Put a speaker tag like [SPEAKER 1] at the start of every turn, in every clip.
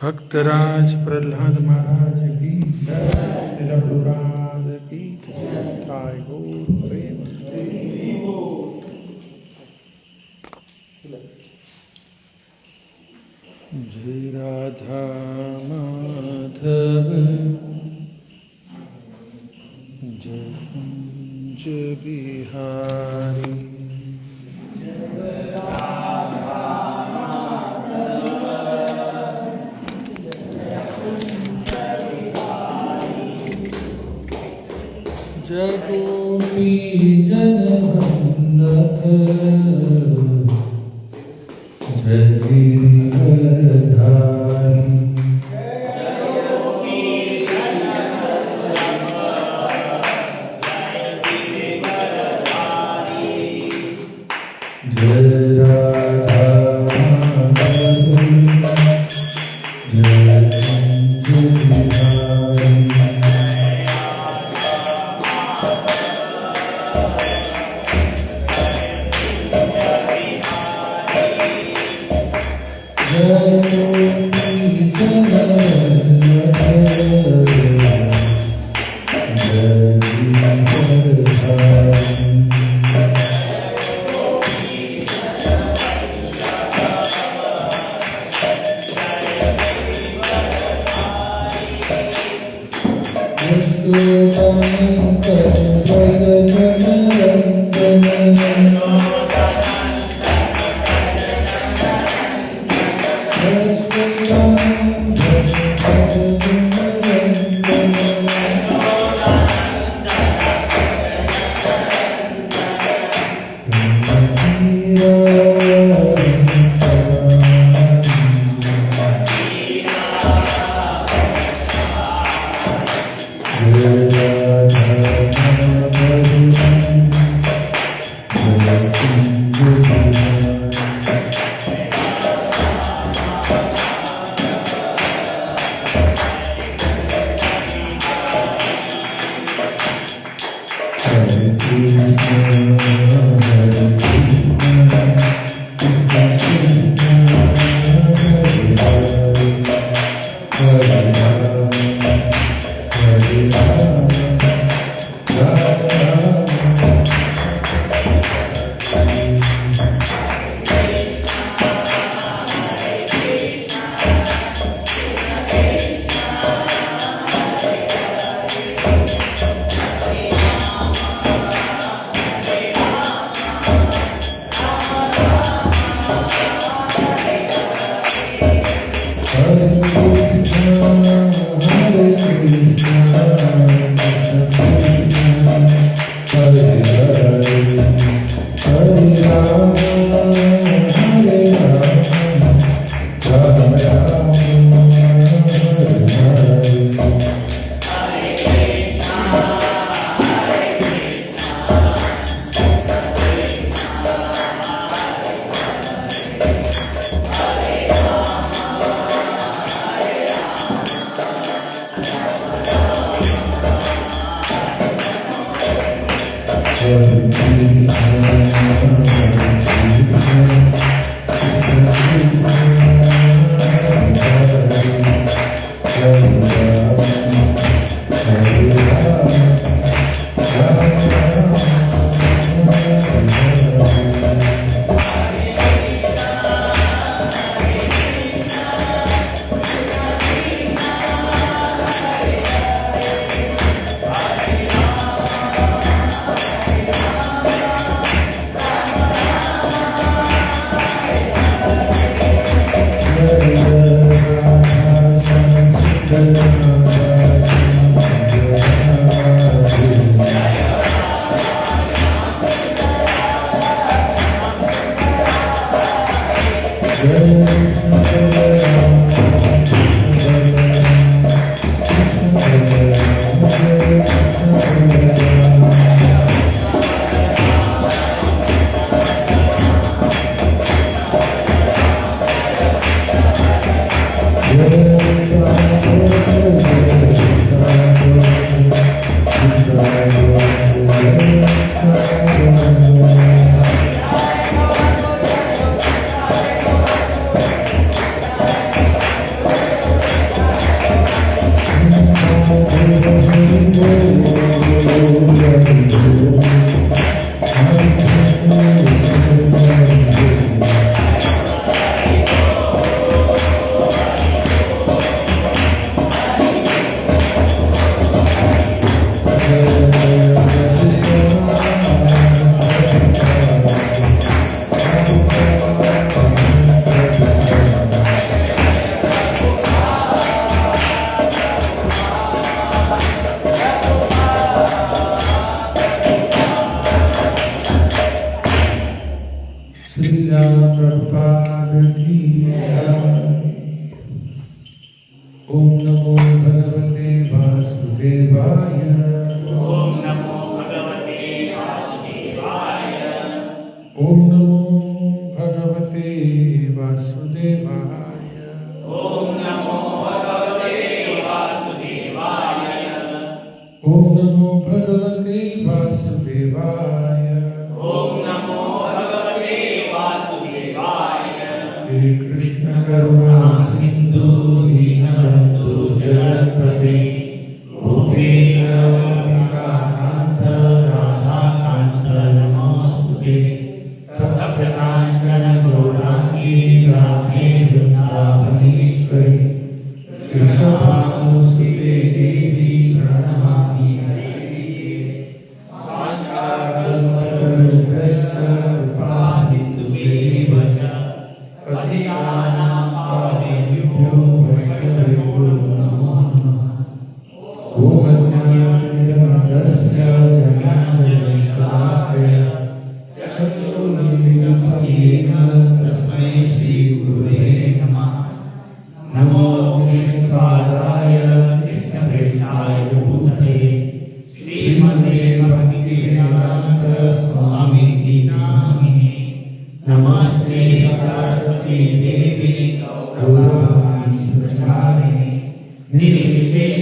[SPEAKER 1] भक्तराज प्रहलाद महाराज की जय, श्री रघुराज की जय, गौर प्रेम। जय राधा माधव जय कुंज बिहारी। जय गोपी जनवल्लभ जय गिरिवरधारी। जय राधा माधव जय कुंज बिहारी। श्रीला प्रभुपाद की ओम नमो भगवते वासुदेवाय।
[SPEAKER 2] ओम नमो भगवते वासुदेवाय।
[SPEAKER 1] ओम नमो भगवते वासुदेवाय।
[SPEAKER 2] ओम नमो भगवते वासुदेवाय।
[SPEAKER 1] ओम नमो भगवते वासुदेवाय।
[SPEAKER 2] ओम नमो भगवते वासुदेवाय।
[SPEAKER 1] हे कृष्ण करुणा सिंधु दीनबंधु जगत्पते गोपेश गोपिकानाथ राधाकांत नमोस्तुते। तप्तकांचन गौरांगी राधे वृंदावनेश्वरी वृषभानुसुते देवी प्रणमामि हरिप्रिये। वाञ्छाकल्पतरुभ्यश्च कृपा सिन्धुभ्येव च पतितानां पावनेभ्यो वैष्णवेभ्यो नमो नमः। ॐ अज्ञानतिमिरन्धस्य ज्ञानाञ्जनशलाकया चक्षुरुन्मीलितं येन तस्मै श्रीगुरुवे नमः। नमो विष्णुपादाय कृष्णप्रेष्ठाय भूतले श्रीमते भक्तिवेदान्त स्वामिति नामिने। नमस्ते सरस्वती देवी गौरवाणी प्रचारिणे निर्विशेष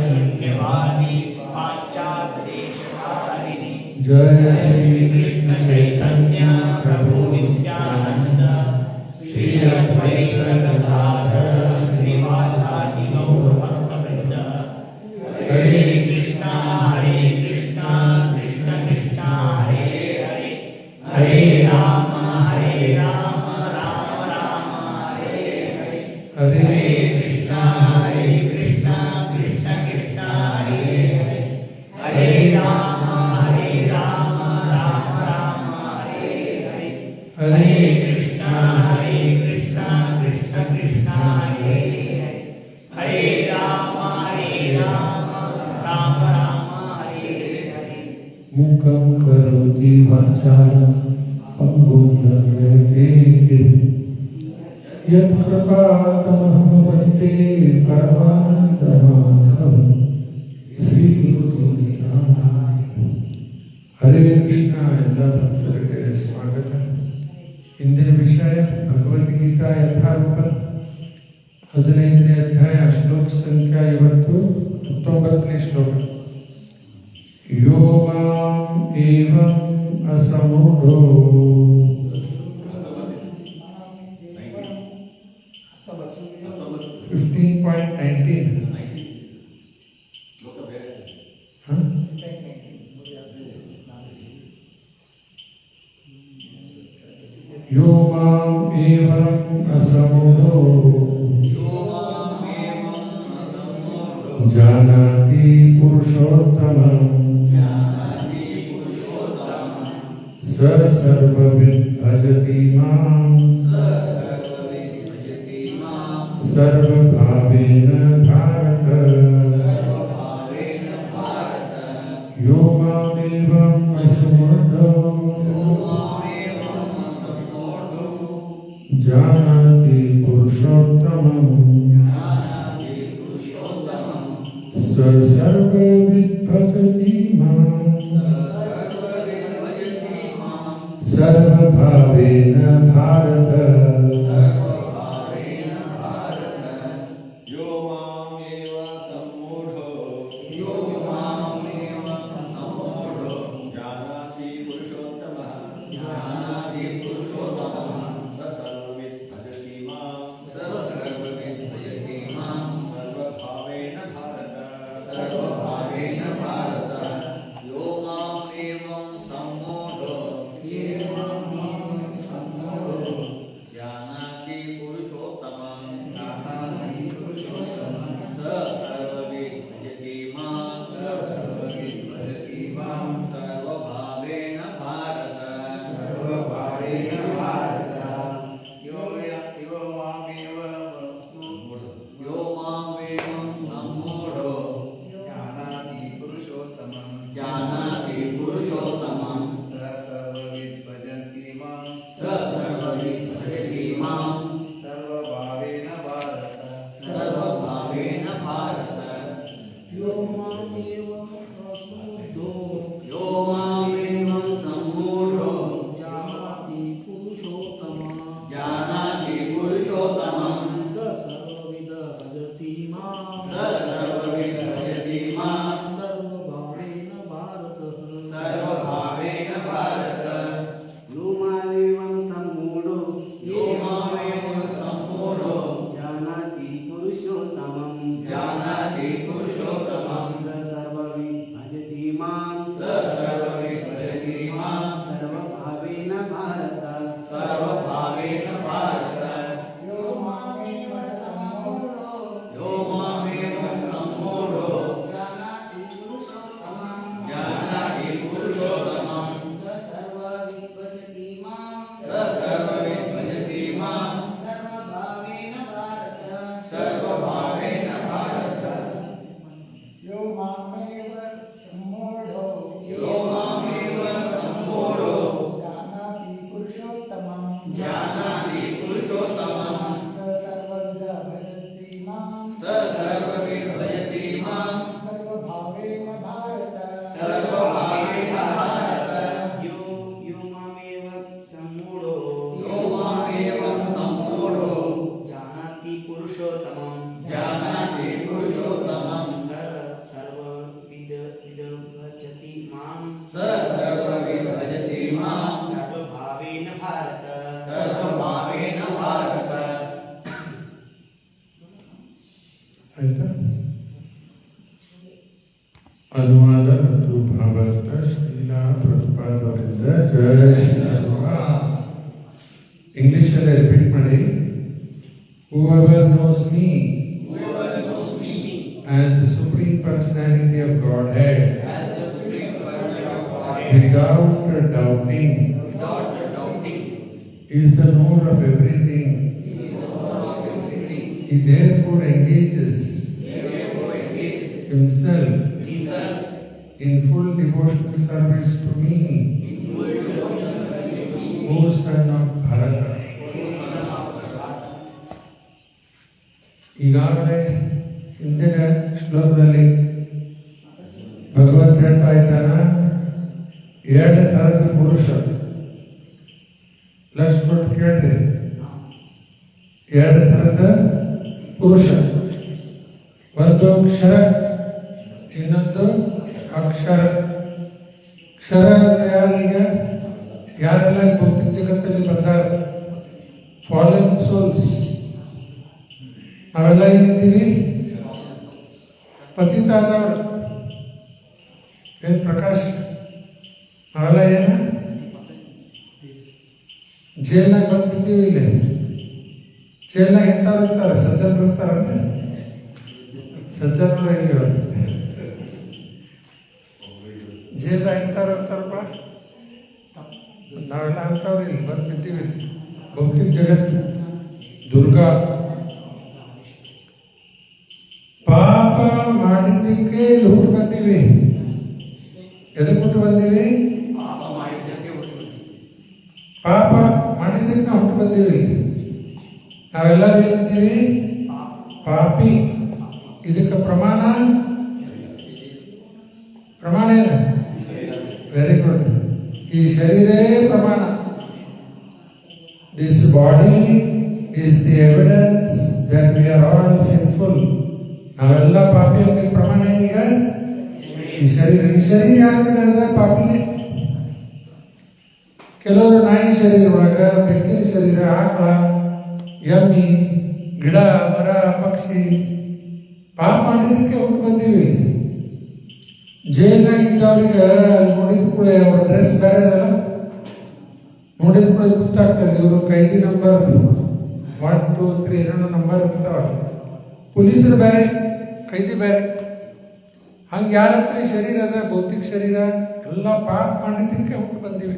[SPEAKER 1] शून्यवादी पाश्चात्यदेशकारिणे। जय श्री कृष्ण चैतन्य प्रभु नित्यानंद श्री अद्वैत गदाधर श्रीवासादि गौर भक्तवृंद। हरे कृष्णा कृष्ण कृष्ण हरे हरे हरे राम राम राम हरे हरे। हरे कृष्णा कृष्ण कृष्ण हरे हरे हरे राम राम राम हरे हरे। हरे कृष्णा कृष्ण कृष्ण हरे हरे हरे राम राम हरे हरे। मूकं करोति वाचालं पंगुं लङ्घयते गिरिं यत्कृपातमहं वन्दे परमानन्दमाधवं श्रीगुरुनाथं। हरे कृष्ण ಎಲ್ಲ ಭಕ್ತರಿಗೆ ಸ್ವಾಗತ. ಇಂದಿನ ವಿಷಯ ಭಗವದ್ಗೀತಾ ಯಥಾರೂಪ 15ನೇ ಅಧ್ಯಾಯ ಶ್ಲೋಕ ಸಂಖ್ಯೆ 19ನೇ ಶ್ಲೋಕ. ಯೋ ಮಾಂ ಏವಂ ಅಸಮೂಢೋ 15.19 यो मां एवं असमूढो जानाति पुरुषोत्तमं स सर्वविद् भजति मां सर्वभावेन भारत। यो मामेवं असमूढो जानाति पुरुषोत्तमं स सर्वविद् भजति मां सर्वभावेन भारत।
[SPEAKER 3] यो मामेव सम्मूढो जानाति पुरुषोत्तमः स सर्वविद् भजति मां सर्वभावेन भारत। जानाति पुरुषोत्तमं
[SPEAKER 2] स सर्वविद भजति मां
[SPEAKER 3] स सर्वविद भजति मां
[SPEAKER 2] सर्वभावेन भारत
[SPEAKER 3] सर्वभावेन भारत
[SPEAKER 4] यो मामेवं सम्मूढो
[SPEAKER 3] यो मामेवं सम्मूढो
[SPEAKER 4] जानाति पुरुषोत्तमं
[SPEAKER 3] जानाति पुरुषोत्तमं
[SPEAKER 4] स सर्वविद् भजति मां
[SPEAKER 3] स सर्वविद भजति मां
[SPEAKER 4] सर्वभावेन भारत
[SPEAKER 3] सर्वभावेन भारत
[SPEAKER 4] यो मामेव सम्मूढो
[SPEAKER 3] यो मामेवं सम्मूढो
[SPEAKER 4] जानाति पुरुषोत्तमं
[SPEAKER 3] जानाति पुरुषोत्तमं
[SPEAKER 4] स सर्वविद् भजति मां
[SPEAKER 3] स सर्वविद भजति मां
[SPEAKER 4] सर्वभावेन भारत
[SPEAKER 3] सर्वभावेन भारत
[SPEAKER 4] यो मामेव सम्मूढो
[SPEAKER 3] यो मामेवं सम्मूढो
[SPEAKER 4] जानाति पुरुषोत्तमं
[SPEAKER 3] जानाति पुरुषोत्तमं
[SPEAKER 4] स सर्वविद भजति मां
[SPEAKER 3] स सर्वविद भजति मां
[SPEAKER 4] सर्वभावेन भारत
[SPEAKER 3] सर्वभावेन भारत
[SPEAKER 4] यो मामेव सम्मूढो
[SPEAKER 3] यो मामेवं सम्मूढो
[SPEAKER 4] जानाति पुरुषोत्तमं
[SPEAKER 3] जानाति पुरुषोत्तमं
[SPEAKER 4] स सर्वविद भजति मां
[SPEAKER 3] स सर्वविद भजति मां
[SPEAKER 4] सर्वभावेन भारत
[SPEAKER 3] सर्वभावेन भारत
[SPEAKER 1] ಆಯ್ತಾ ಅನುವಾದ ಮತ್ತು ಭಾವಾರ್ಥ ಶ್ರೀಲಾ ಪ್ರಭುಪಾದ್ ಅವರಿಂದ ಜಯ ಶ್ರೀ ಇಂಗ್ಲಿಷಲ್ಲಿ ರಿಪೀಟ್ ಮಾಡಿ whoever knows me
[SPEAKER 3] whoever knows me
[SPEAKER 1] as the supreme personality of Godhead
[SPEAKER 3] as the supreme personality of Godhead
[SPEAKER 1] without doubting
[SPEAKER 3] without doubting
[SPEAKER 1] is the knower of everything.
[SPEAKER 3] is the Lord of everything
[SPEAKER 1] He therefore engages
[SPEAKER 3] therefore engages
[SPEAKER 1] himself
[SPEAKER 3] himself
[SPEAKER 1] in full devotional service to me,
[SPEAKER 3] in full devotion service to me
[SPEAKER 1] O son of Bharata. ಈಗಾಗಲೇ ಹಿಂದಿನ ಶ್ಲೋಕದಲ್ಲಿ ಭಗವಂತ ಹೇಳ್ತಾ ಇದ್ದಾನ ಎರಡು ಥರದ ಪುರುಷ ಲಕ್ಷ ಕೊಟ್ಟು ಕೇಳಿದೆ ಎರಡು ಥರದ ಪುರುಷ ಒಂದು ಕ್ಷರ ಇನ್ನೊಂದು ಅಕ್ಷರ ಕ್ಷರ ಅಂದ್ರೆ ಯಾರೀಗ ಯಾರೆಲ್ಲ ಭೌತಿಕ ಜಗತ್ತಲ್ಲಿ ಬಂದಾರ ಫಾಲನ್ ಸೋಲ್ಸ್ ನಾವೆಲ್ಲ ಏನಿದ್ದೀವಿ ಪತಿತ ಆದವರು ಏನ್ ಪ್ರಕಾಶ್ ನಾವೆಲ್ಲ ಏನು ಜೇಲ್ನಾಗ ಬಂದ್ಬಿಟ್ಟಿದ್ದೀವಿ ಇಲ್ಲಿ ಜೇಲ್ನಾಗ ಎಂಥವ್ರು ಇರ್ತಾರೆ ಸಜ್ಜನರು ಇರ್ತಾರಲ್ಲ ಸಜ್ಜನರು ಎಲ್ಲಿ ಇರುತ್ತೆ ಜೇಲ್ನಾಗ ಎಂಥವ್ರು ಇರ್ತಾರಪ್ಪ ನಾವೆಲ್ಲ ಅಂಥವ್ರು ಇಲ್ಲಿ ಬಂದ್ಬಿಟ್ಟಿವಿ ಭೌತಿಕ ಜಗತ್ತು ದುರ್ಗಾ ಪಾಪ ಮಾಡಿದ್ದಕ್ಕೆ ಹುಟ್ಟು ಬಂದೀವಿ ಎದಕ್ಕೆ ಹುಟ್ಟು ಬಂದೀವಿ
[SPEAKER 3] ಪಾಪ ಮಾಡಿದ್ದಕ್ಕೆ ಹುಟ್ಟು
[SPEAKER 1] ಪಾಪ ಮಾಡಿದ್ದಕ್ಕೆ ನಾವು ಹುಟ್ಟು ಬಂದೀವಿ ನಾವೆಲ್ಲರೂ ಏನಿದ್ದೀವಿ ಪಾಪಿ ಇದಕ್ಕೆ ಪ್ರಮಾಣ ಏನು ವೆರಿ ಗುಡ್ ಈ ಶರೀರವೇ ಪ್ರಮಾಣ this body is the evidence that we are all sinful ನಾವೆಲ್ಲ ಪಾಪಿ ಅನ್ನೋಕ್ಕೆ ಪ್ರಮಾಣ ಏನೀಗ ಈ ಶರೀರ ಯಾರು ಪಾಪಿನೇ ಕೆಲವರು ನಾಯಿ ಶರೀರ ಒಳಗ ಬೆಕ್ಕಿನ ಶರೀರ ಆಕಳ ಎಮ್ಮಿ ಗಿಡ ಮರ ಪಕ್ಷಿ ಪಾಪ ಮಾಡಿದಕ್ಕೆ ಹುಟ್ಟು ಬಂದೀವಿ ಜೈಲ್ನಾಗ ಇದ್ದವ್ರಿಗೆ ನೋಡಿದ ಕೂಡ ಅವ್ರ ಡ್ರೆಸ್ ಬೇರೆ ಅಲ್ಲ ನೋಡಿದ ಕೂಡ ಗೊತ್ತಾಗ್ತದೆ ಇವರು ಕೈದಿ ನಂಬರ್ 1 2 3 ಏನೋ ನಂಬರ್ ಇರ್ತಾವ ಪೊಲೀಸರು ಬೇರೆ ಕೈದಿ ಬೇರೆ ಹಂಗೆ ಯಾರತ್ರ ಶರೀರ ಅದ ಭೌತಿಕ ಶರೀರ ಎಲ್ಲ ಪಾಪ ಮಾಡಿದ್ದಕ್ಕೆ ಹುಟ್ಟು ಬಂದೀವಿ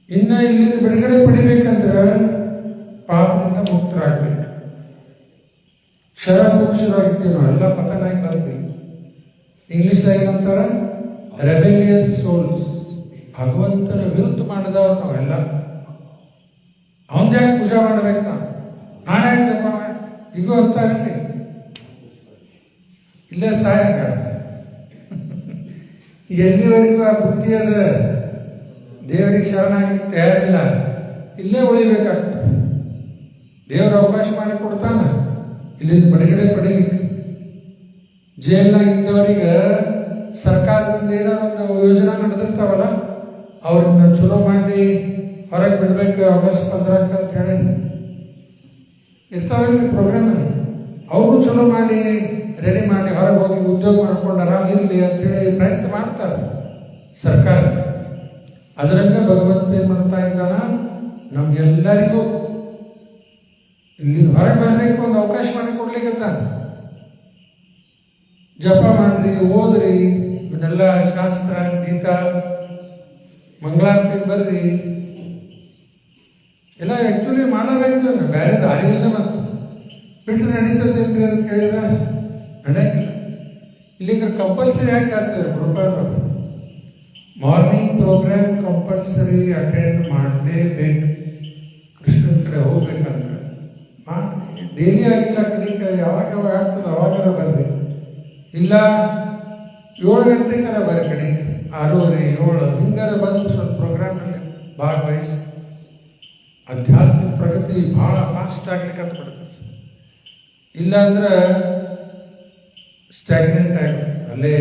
[SPEAKER 1] ಇನ್ನು ಇಲ್ಲಿ ಬಿಡುಗಡೆ ಪಡಿಬೇಕಂದ್ರೆ ಪಾಪದಿಂದ ಮುಕ್ತರಾಗ್ಬೇಕು ಕ್ಷರಮುಕ್ಷರಾಗಿದ್ದೀವಿ ನಾವು ಎಲ್ಲ ಪತನಾಗಿ ಬಂದ್ವಿ ಇಂಗ್ಲಿಷ್ ಏನಂತಾರ ರೆಬೆಲಿಯಸ್ ಸೋಲ್ಸ್ ಭಗವಂತನ ವಿರುದ್ಧ ಮಾಡಿದವ್ರು ನಾವೆಲ್ಲ ಅವನ್ ಯಾಕೆ ಪೂಜೆ ಮಾಡ್ಬೇಕು ನಾನೇ ಜಪ ಈಗ ಹೋಗ್ತಾ ಇರಲಿ ಇಲ್ಲೇ ಸಾಯಕ ಎಲ್ಲಿವರೆಗೂ ಆ ಬುದ್ಧಿ ಅದ ದೇವರಿಗೆ ಶರಣಾಗಲಿಕ್ಕೆ ತಯಾರಿಲ್ಲ, ಇಲ್ಲೇ ಉಳಿಬೇಕಾಗ್ತದೆ. ದೇವರು ಅವಕಾಶ ಮಾಡಿ ಕೊಡ್ತಾನ ಇಲ್ಲಿಂದ ಬಿಡುಗಡೆ ಪಡೀಲಿಕ್ಕೆ. ಜೈಲ್ನಾಗ ಇದ್ದವರಿಗೆ ಸರ್ಕಾರದಿಂದ ಏನೋ ಒಂದು ಯೋಜನಾ ನಡೆದಿರ್ತಾವಲ್ಲ, ಅವ್ರನ್ನ ಚಲೋ ಮಾಡಿ ಹೊರಗೆ ಬಿಡ್ಬೇಕು ಆಗಸ್ಟ್ 15 ಅಂತ ಹೇಳಿ ಇರ್ತಾವಲ್ರಿ ಪ್ರೋಗ್ರಾಮ್. ಅವರು ಚಲೋ ಮಾಡಿ ರೆಡಿ ಮಾಡಿ ಹೊರಗೆ ಹೋಗಿ ಉದ್ಯೋಗ ಮಾಡ್ಕೊಂಡು ಆರಾಮ ಇರಲಿ ಅಂತೇಳಿ ಪ್ರಯತ್ನ ಮಾಡ್ತಾರೆ ಸರ್ಕಾರ. ಅದರಂಗ ಭಗವಂತ ಏನ್ ಮಾಡ್ತಾ ಇದ್ದಾನ, ನಮ್ಗೆಲ್ಲರಿಗೂ ಇಲ್ಲಿ ಹೊರಗೆ ಬರ್ಲಿಕ್ಕೆ ಒಂದು ಅವಕಾಶ ಮಾಡಿ ಕೊಡ್ಲಿಕ್ಕೆ. ಜಪ ಮಾಡ್ರಿ, ಓದ್ರಿ, ಇವನ್ನೆಲ್ಲ ಶಾಸ್ತ್ರ ಗೀತಾ ಮಂಗಳಾರತಿ ಬರ್ರಿ, ಎಲ್ಲ ಆಕ್ಚುಲಿ ಮಾಡಬೇಕು. ಬೇರೆ ದಾರಿ ಇಲ್ಲ, ಮತ್ತು ಬಿಟ್ಟು ನಡೀತದೆ ಅಂತ ಕೇಳಿದ್ರೆ ನಡೆಯಂಗಿಲ್ಲ. ಇಲ್ಲಿಗ ಕಂಪಲ್ಸರಿ ಯಾಕೆ ಆಗ್ತದೆ profile morning program compulsory attend ಮಾಡಲೇಬೇಕು. ಕೃಷ್ಣನ ಕಡೆ ಹೋಗ್ಬೇಕಂದ್ರೆ ಡೈಲಿ ಆಗಿಲ್ಲ, ಕಡಿಕ ಯಾವಾಗ ಯಾವಾಗ ಆಗ್ತದೆ ಅವಾಗೆಲ್ಲ ಬರ್ರಿ. ಇಲ್ಲ 7 ಗಂಟೆಗೆಲ್ಲ ಬರ್ರಿ, ಕಡೆ 6:30 7 ಹಿಂಗಾರ ಬಂದು ಸ್ವಲ್ಪ ಪ್ರೋಗ್ರಾಮಲ್ಲಿ ಭಾಗವಹಿಸಿ ಆಧ್ಯಾತ್ಮಿಕ ಪ್ರಗತಿ ಭಾಳ ಫಾಸ್ಟ್ ಆಗ್ಲಿಕ್ಕೆ ಬಿಡ್ತದೆ. ಇಲ್ಲಾಂದ್ರೆ ಸ್ಟ್ಯಾಗ್ನೆಂಟ್ ಆಗಿ ಅಲ್ಲೇ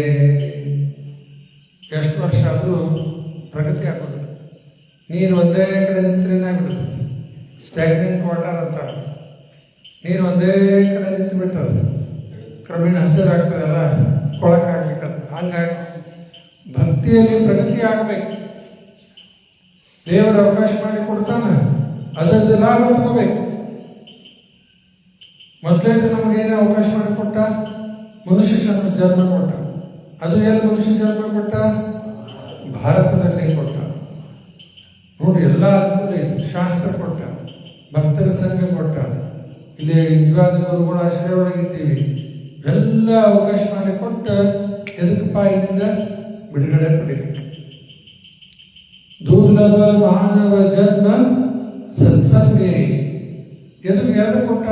[SPEAKER 1] ಎಷ್ಟು ವರ್ಷ ಆದರೂ ಪ್ರಗತಿ ಆಗೋದು. ನೀರು ಒಂದೇ ಕಡೆ ನಿಂತ್ರೇನೆ ಆಗ್ಬಿಡುತ್ತೆ. ಸ್ಟ್ಯಾಗ್ನೆಂಟ್ ವಾಟರ್ ಅಂತ ನೀರು ಒಂದೇ ಕಡೆ ನಿಂತು ಬಿಟ್ಟದು ಕ್ರಮೇಣ ಹಸಿರಾಗ್ತದಲ್ಲ, ಕೊಳಕಾಗ್ಲಿಕ್ಕದು. ಹಂಗಾಗಿ ಭಕ್ತಿಯಲ್ಲಿ ಪ್ರಗತಿ ಆಗಬೇಕು. ದೇವರು ಅವಕಾಶ ಮಾಡಿ ಕೊಡ್ತಾನ, ಅದರಿಂದ ಲಾಭ ತಗೋಬೇಕು. ಮೊದಲೇ ನಮಗೇನು ಅವಕಾಶ ಮಾಡಿಕೊಟ್ಟ, ಮನುಷ್ಯ ಜನ್ಮ ಕೊಟ್ಟ. ಅದು ಎಲ್ಲಿ ಮನುಷ್ಯ ಜನ್ಮ ಕೊಟ್ಟ? ಭಾರತದಲ್ಲಿ ಕೊಟ್ಟ. ನೋಡಿ, ಎಲ್ಲ ಅನುಕೂಲ ಇದೆ. ಶಾಸ್ತ್ರ ಕೊಟ್ಟ, ಭಕ್ತರ ಸಂಘ ಕೊಟ್ಟ, ಇಲ್ಲಿ ನಿಜವಾದ ಗುರುಗಳ ಆಶ್ರಯ ಒಳಗಿದ್ದೀವಿ. ಎಲ್ಲ ಅವಕಾಶ ಮಾಡಿ ಕೊಟ್ಟ ಎದಕ್ಕಪ್ಪ ಇಲ್ಲಿಂದ ಬಿಡುಗಡೆ ಪಡಿಬೇಕು. ದುರ್ಲಭ ಮಾನವ ಜನ್ಮ ಸತ್ಸಂಗೇ ಎದುರು ಯಾರು ಕೊಟ್ಟ?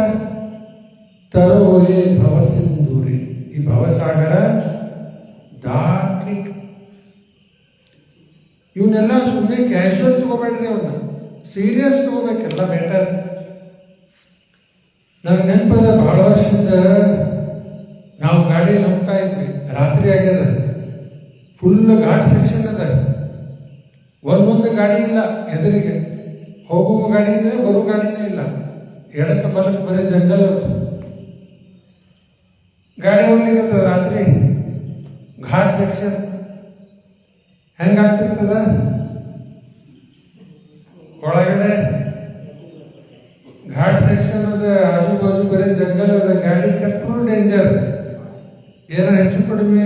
[SPEAKER 1] ತರೋರೆ ಭವಸಿಂಧೂರಿ, ಈ ಭವಸಾಗರ ದಾಟ್ಲಿಕ್ಕೆ. ಇವನ್ನೆಲ್ಲ ಸುಮ್ಮನೆ ಕ್ಯಾಶುವಲ್ ತಗೋಬೇಡ್ರಿ, ಅವನ್ನ ಸೀರಿಯಸ್ ತಗೋಬೇಕೆಲ್ಲ ಮ್ಯಾಟರ್. ನನಗೆ ನೆನಪದ ಬಹಳ ವರ್ಷದಿಂದ ನಾವು ಗಾಡಿಯಲ್ಲಿ ಹೋಗ್ತಾ ಇದ್ವಿ, ರಾತ್ರಿ ಆಗ್ಯದ, ಫುಲ್ ಘಾಟ್ ಸೆಕ್ಷನ್ ಅದ. ಒಂದೊಂದು ಗಾಡಿ ಇಲ್ಲ, ಎದುರಿಗೆ ಹೋಗುವ ಗಾಡಿ ಇಲ್ಲ, ಬರುವ ಗಾಡಿನೇ ಇಲ್ಲ. ಎಡಕ್ಕೆ ಬಲಕ್ಕೆ ಬರೀ ಜಂಗಲ್ ಗಾಡಿ ಹೋಗ್ಲಿರ್ತದ. ರಾತ್ರಿ ಘಾಟ್ ಸೆಕ್ಷನ್ ಹೆಂಗಾಗ್ತಿರ್ತದ, ಒಳಗಡೆ ಘಾಟ್ ಸೆಕ್ಷನ್ ಅದ, ಆಜು ಬಾಜು ಬರೀ ಜಂಗಲ್ ಅದ. ಗಾಡಿ ಕಟ್ಟರು ಡೇಂಜರ್. ಏನೋ ಹೆಚ್ಚು ಕಡಿಮೆ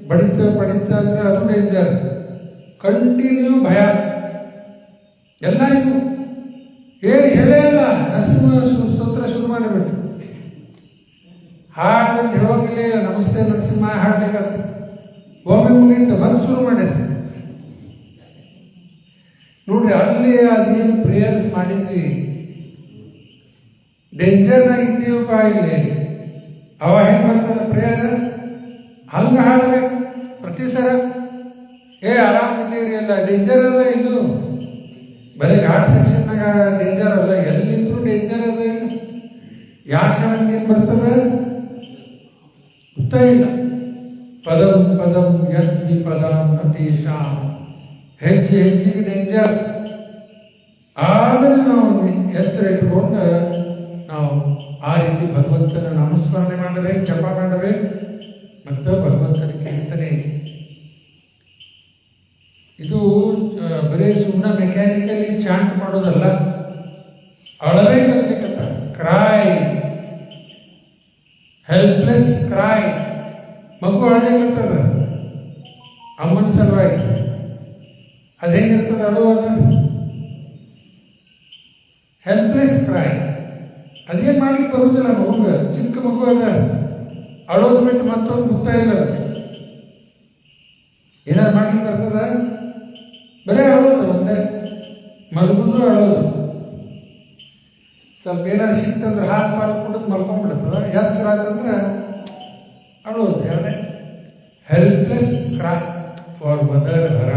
[SPEAKER 1] ಬಡಿತ ಅಂದ್ರೆ ಅದು ಡೇಂಜರ್. ಕಂಟಿನ್ಯೂ ಭಯ. ಎಲ್ಲ ಇದು ಏನು ಹೇಳೇ ಇಲ್ಲ. ನರಸಿಂಹ ಸ್ತೋತ್ರ ಶುರು ಮಾಡಿಬಿಟ್ಟು ಹಾಡಂತ ಹೇಳೋಗಿಲ್ಲ. ನಮಸ್ತೆ ನರಸಿಂಹ ಹಾಡ್ಲಿಕ್ಕಂತ ಒಮ್ಮೆ ಮುಗಿತು, ಬಂದು ಶುರು ಮಾಡಿದ್ವಿ. ನೋಡ್ರಿ, ಅಲ್ಲಿ ಅದೇನು ಪ್ರೇಯರ್ಸ್ ಮಾಡಿದ್ವಿ, ಡೇಂಜರ್ನಾಗ ಇದ್ದೀವಪ್ಪ ಇಲ್ಲಿ. ಅವ ಹೆಂಗ್ ಬರ್ತದ ಪ್ರೇಯರ್? ಹಂಗ ಹಾಡಬೇಕು ಪ್ರತಿ ಸರ. ಆರಾಮಿದ್ದೀರಿ, ಎಲ್ಲ ಡೇಂಜರ್ ಅದ. ಇದು ಬರೀ ಘಾಟ್ ಸೆಕ್ಷನ್ನಾಗ ಡೇಂಜರ್ ಅಲ್ಲ, ಎಲ್ಲಿದ್ರು ಡೇಂಜರ್ ಅದ. ಯಾವ ಕ್ಷಣಕ್ಕೆ ಏನ್ ಬರ್ತದ ಗೊತ್ತಾ ಇಲ್ಲ. ಪದಂ ಪದಂ ಯದ್ವಿ ಪದಂ ಅತೀಶಾಂ, ಹೆಜ್ಜೆ ಹೆಜ್ಜೆಗೆ ಡೇಂಜರ್. ಆದ್ರೆ ನಾವು ಎಚ್ಚರ ಇಟ್ಕೊಂಡು ನಾವು ಆ ರೀತಿ ಭಗವಂತನ ನಾಮಸ್ಮರಣೆ ಮಾಡಬೇಕು, ಜಪ ಮಾಡಬೇಕು, ಮತ್ತು ಭಗವಂತನ ಕೀರ್ತನೆ. ಇದು ಬರೀ ಸುಮ್ಮನೆ ಮೆಕ್ಯಾನಿಕಲಿ ಚಾಂಟ್ ಮಾಡೋದಲ್ಲ, ಅಳಬೇಕಂತ. Cry, helpless cry. ಮಗು ಅಳಲಿಕ್ಕತ್ತದ ಅಮ್ಮನ ಸಲುವಾಗಿ. ಅದೇನಿರ್ತದ ಅಳುವಾಗ? Helpless cry. ಅದೇನ್ ಮಾಡ್ಲಿಕ್ಕೆ ಬರುದಿಲ್ಲ ಮಗುಗ. ಚಿಕ್ಕ ಮಗು ಅದ, ಅಳೋದು ಬಿಟ್ಟು ಮತ್ತೊಂದು ಗೊತ್ತಾ ಇಲ್ಲ. ಏನಾರು ಮಾಡ್ಲಿಕ್ಕೆ ಬರ್ತದ? ಬರೇ ಅಳೋದು ಒಂದೇ. ಮಲಗುದು ಅಳೋದು. ಸ್ವಲ್ಪ ಏನಾದ್ರು ಸಿಕ್ತಂದ್ರೆ ಹಾಲು ಪಾಲು ಕುಡಿದು ಮಲ್ಕೊಂಡ್ಬಿಡ್ತದ. ಎಚ್ಚರ ಆತಂದ್ರೆ ಅಳೋದು. ಎರಡೇ ಹೆಲ್ಪ್ಲೆಸ್ ಕ್ರೈ ಫಾರ್ ಮದರ್ ಹರ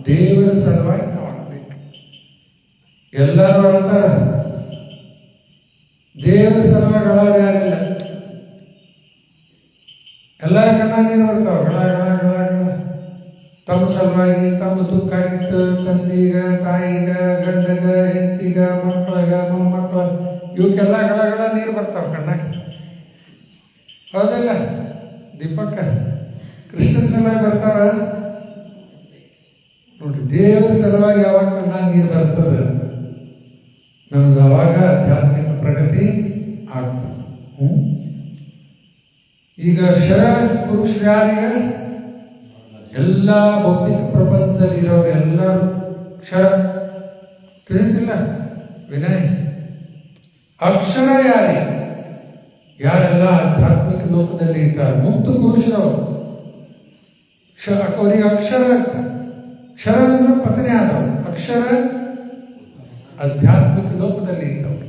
[SPEAKER 1] ದೇವರ ಸಲುವಾಗಿ ನಾವು ಅಳಬೇಕು. ಎಲ್ಲರೂ ಅಳ್ತಾರ, ದೇವರ ಸಲುವಾಗಿ ಅಳೋರು ಯಾರಿಲ್ಲ. ಎಲ್ಲರ ಕಣ್ಣ ನೀರು ಬರ್ತಾವ, ಗಳ ಗಳ ಗಳ ಗಳ. ತಮ್ಮ ಸಲುವಾಗಿ, ತಮ್ಮ ದುಃಖ ಆಗಿತ್ತು, ತಂದಿಗ, ತಾಯಿಗ, ಗಂಡಗ, ಹೆಂಡತಿಗ, ಮಕ್ಕಳಗ, ಮೊಮ್ಮಕ್ಕಳ, ಇವಕ್ಕೆಲ್ಲ ಗಳ ಗಳ ನೀರು ಬರ್ತಾವ ಕಣ್ಣಾಗ. ಹೌದಲ್ಲ ದೀಪಕ್ಕ? ಕೃಷ್ಣನ ಸಲುವಾಗಿ ಬರ್ತಾವ ನೋಡಿ. ದೇವರ ಸಲುವಾಗಿ ಯಾವಾಗ ಕಣ್ಣಾಗ ನೀರು ಬರ್ತದೆ, ನಮ್ದು ಅವಾಗ ಆಧ್ಯಾತ್ಮಿಕ ಪ್ರಗತಿ ಆಗ್ತದೆ. ಈಗ ಶರ ಪುರುಷ ಯಾರೀಗ? ಎಲ್ಲ ಭೌತಿಕ ಪ್ರಪಂಚದಲ್ಲಿ ಇರೋರು ಎಲ್ಲರೂ ಕ್ಷರ. ತಿಳಿದಿಲ್ಲ ವಿನಯ್? ಅಕ್ಷರ ಯಾರಿ? ಯಾರೆಲ್ಲ ಆಧ್ಯಾತ್ಮಿಕ ಲೋಕದಲ್ಲಿ ಇದ್ದಾರೆ, ಮುಕ್ತ ಪುರುಷರವರು. ಅವರಿಗೆ ಅಕ್ಷರ ಅಂತ. ಕ್ಷರ ಅಂದ್ರೆ ಪತನೆ ಆದವು, ಅಕ್ಷರ ಆಧ್ಯಾತ್ಮಿಕ ಲೋಕದಲ್ಲಿ ಇದ್ದವರು.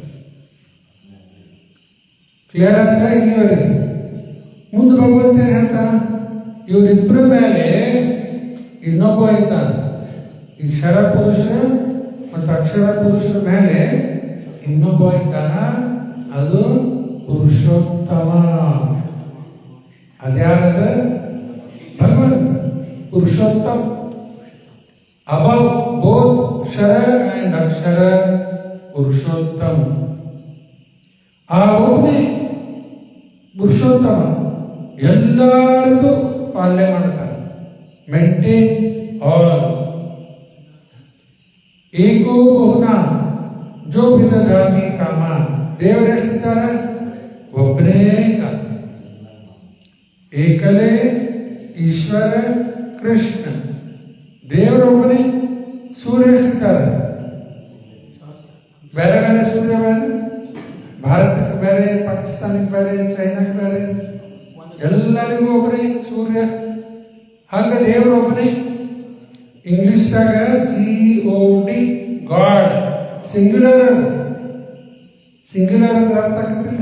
[SPEAKER 1] ಕ್ಲಿಯರ್ ಅಂತ ಇಲ್ಲಿವರೆಗೆ. ಮುಂದೆ ಭಗವಂತ ಏನ್ ಹೇಳ್ತಾನ? ಇವರಿಬ್ಬರ ಮೇಲೆ ಇನ್ನೊಬ್ಬ ಇದ್ದಾನೆ. ಈ ಕ್ಷರ ಪುರುಷ ಮತ್ತು ಅಕ್ಷರ ಪುರುಷರ ಮೇಲೆ ಇನ್ನೊಬ್ಬ ಇದ್ದಾನ, ಅದು ಪುರುಷೋತ್ತಮ. ಅದ್ಯಾರದ? ಭಗವಂತ ಪುರುಷೋತ್ತಮ. above both ಕ್ಷರ and ಅಕ್ಷರ ಪುರುಷೋತ್ತಮ. ಆ ಒಬ್ಬನೇ ಪುರುಷೋತ್ತಮ ಎಲ್ಲರಿಗೂ ಪಾಲನೆ ಮಾಡ್ತಾರೆ, ಮೇಂಟೈನ್ಸ್ ಆಲ್. ಏಕೋ ಬಹುನಾ ಜೋ ವಿದಧಾಮಿ ಕಾಮ. ದೇವರು ಎಷ್ಟಿದ್ದಾರೆ? ಒಬ್ಬನೇ ಇದ್ದಾನೆ. ಏಕಲೇ ಈಶ್ವರ ಕೃಷ್ಣ. ದೇವರೊಬ್ಬನೇ. ಸೂರ್ಯ ಎಷ್ಟಿದ್ದಾರೆ? ಬೇರೆ ಬೇರೆ ಸೂರ್ಯ ಬೇರೆ, ಭಾರತಕ್ಕೆ ಬೇರೆ, ಪಾಕಿಸ್ತಾನಕ್ಕೆ ಬೇರೆ, ಚೈನಾಕ್ಕೆ ಬೇರೆ, ಎಲ್ಲರಿಗೂ ಒಬ್ಬನೇ ಸೂರ್ಯ. ಹಂಗ ದೇವರೊಬ್ಬನೇ. ಇಂಗ್ಲಿಷ್ದಾಗ GOD, ಗಾಡ್, ಸಿಂಗ್ಯುಲರ್. ಸಿಂಗ್ಯುಲರ್ ಅಂದ್ರೆ ಅರ್ಥ ಆಗ್ತಿಲ್ಲ,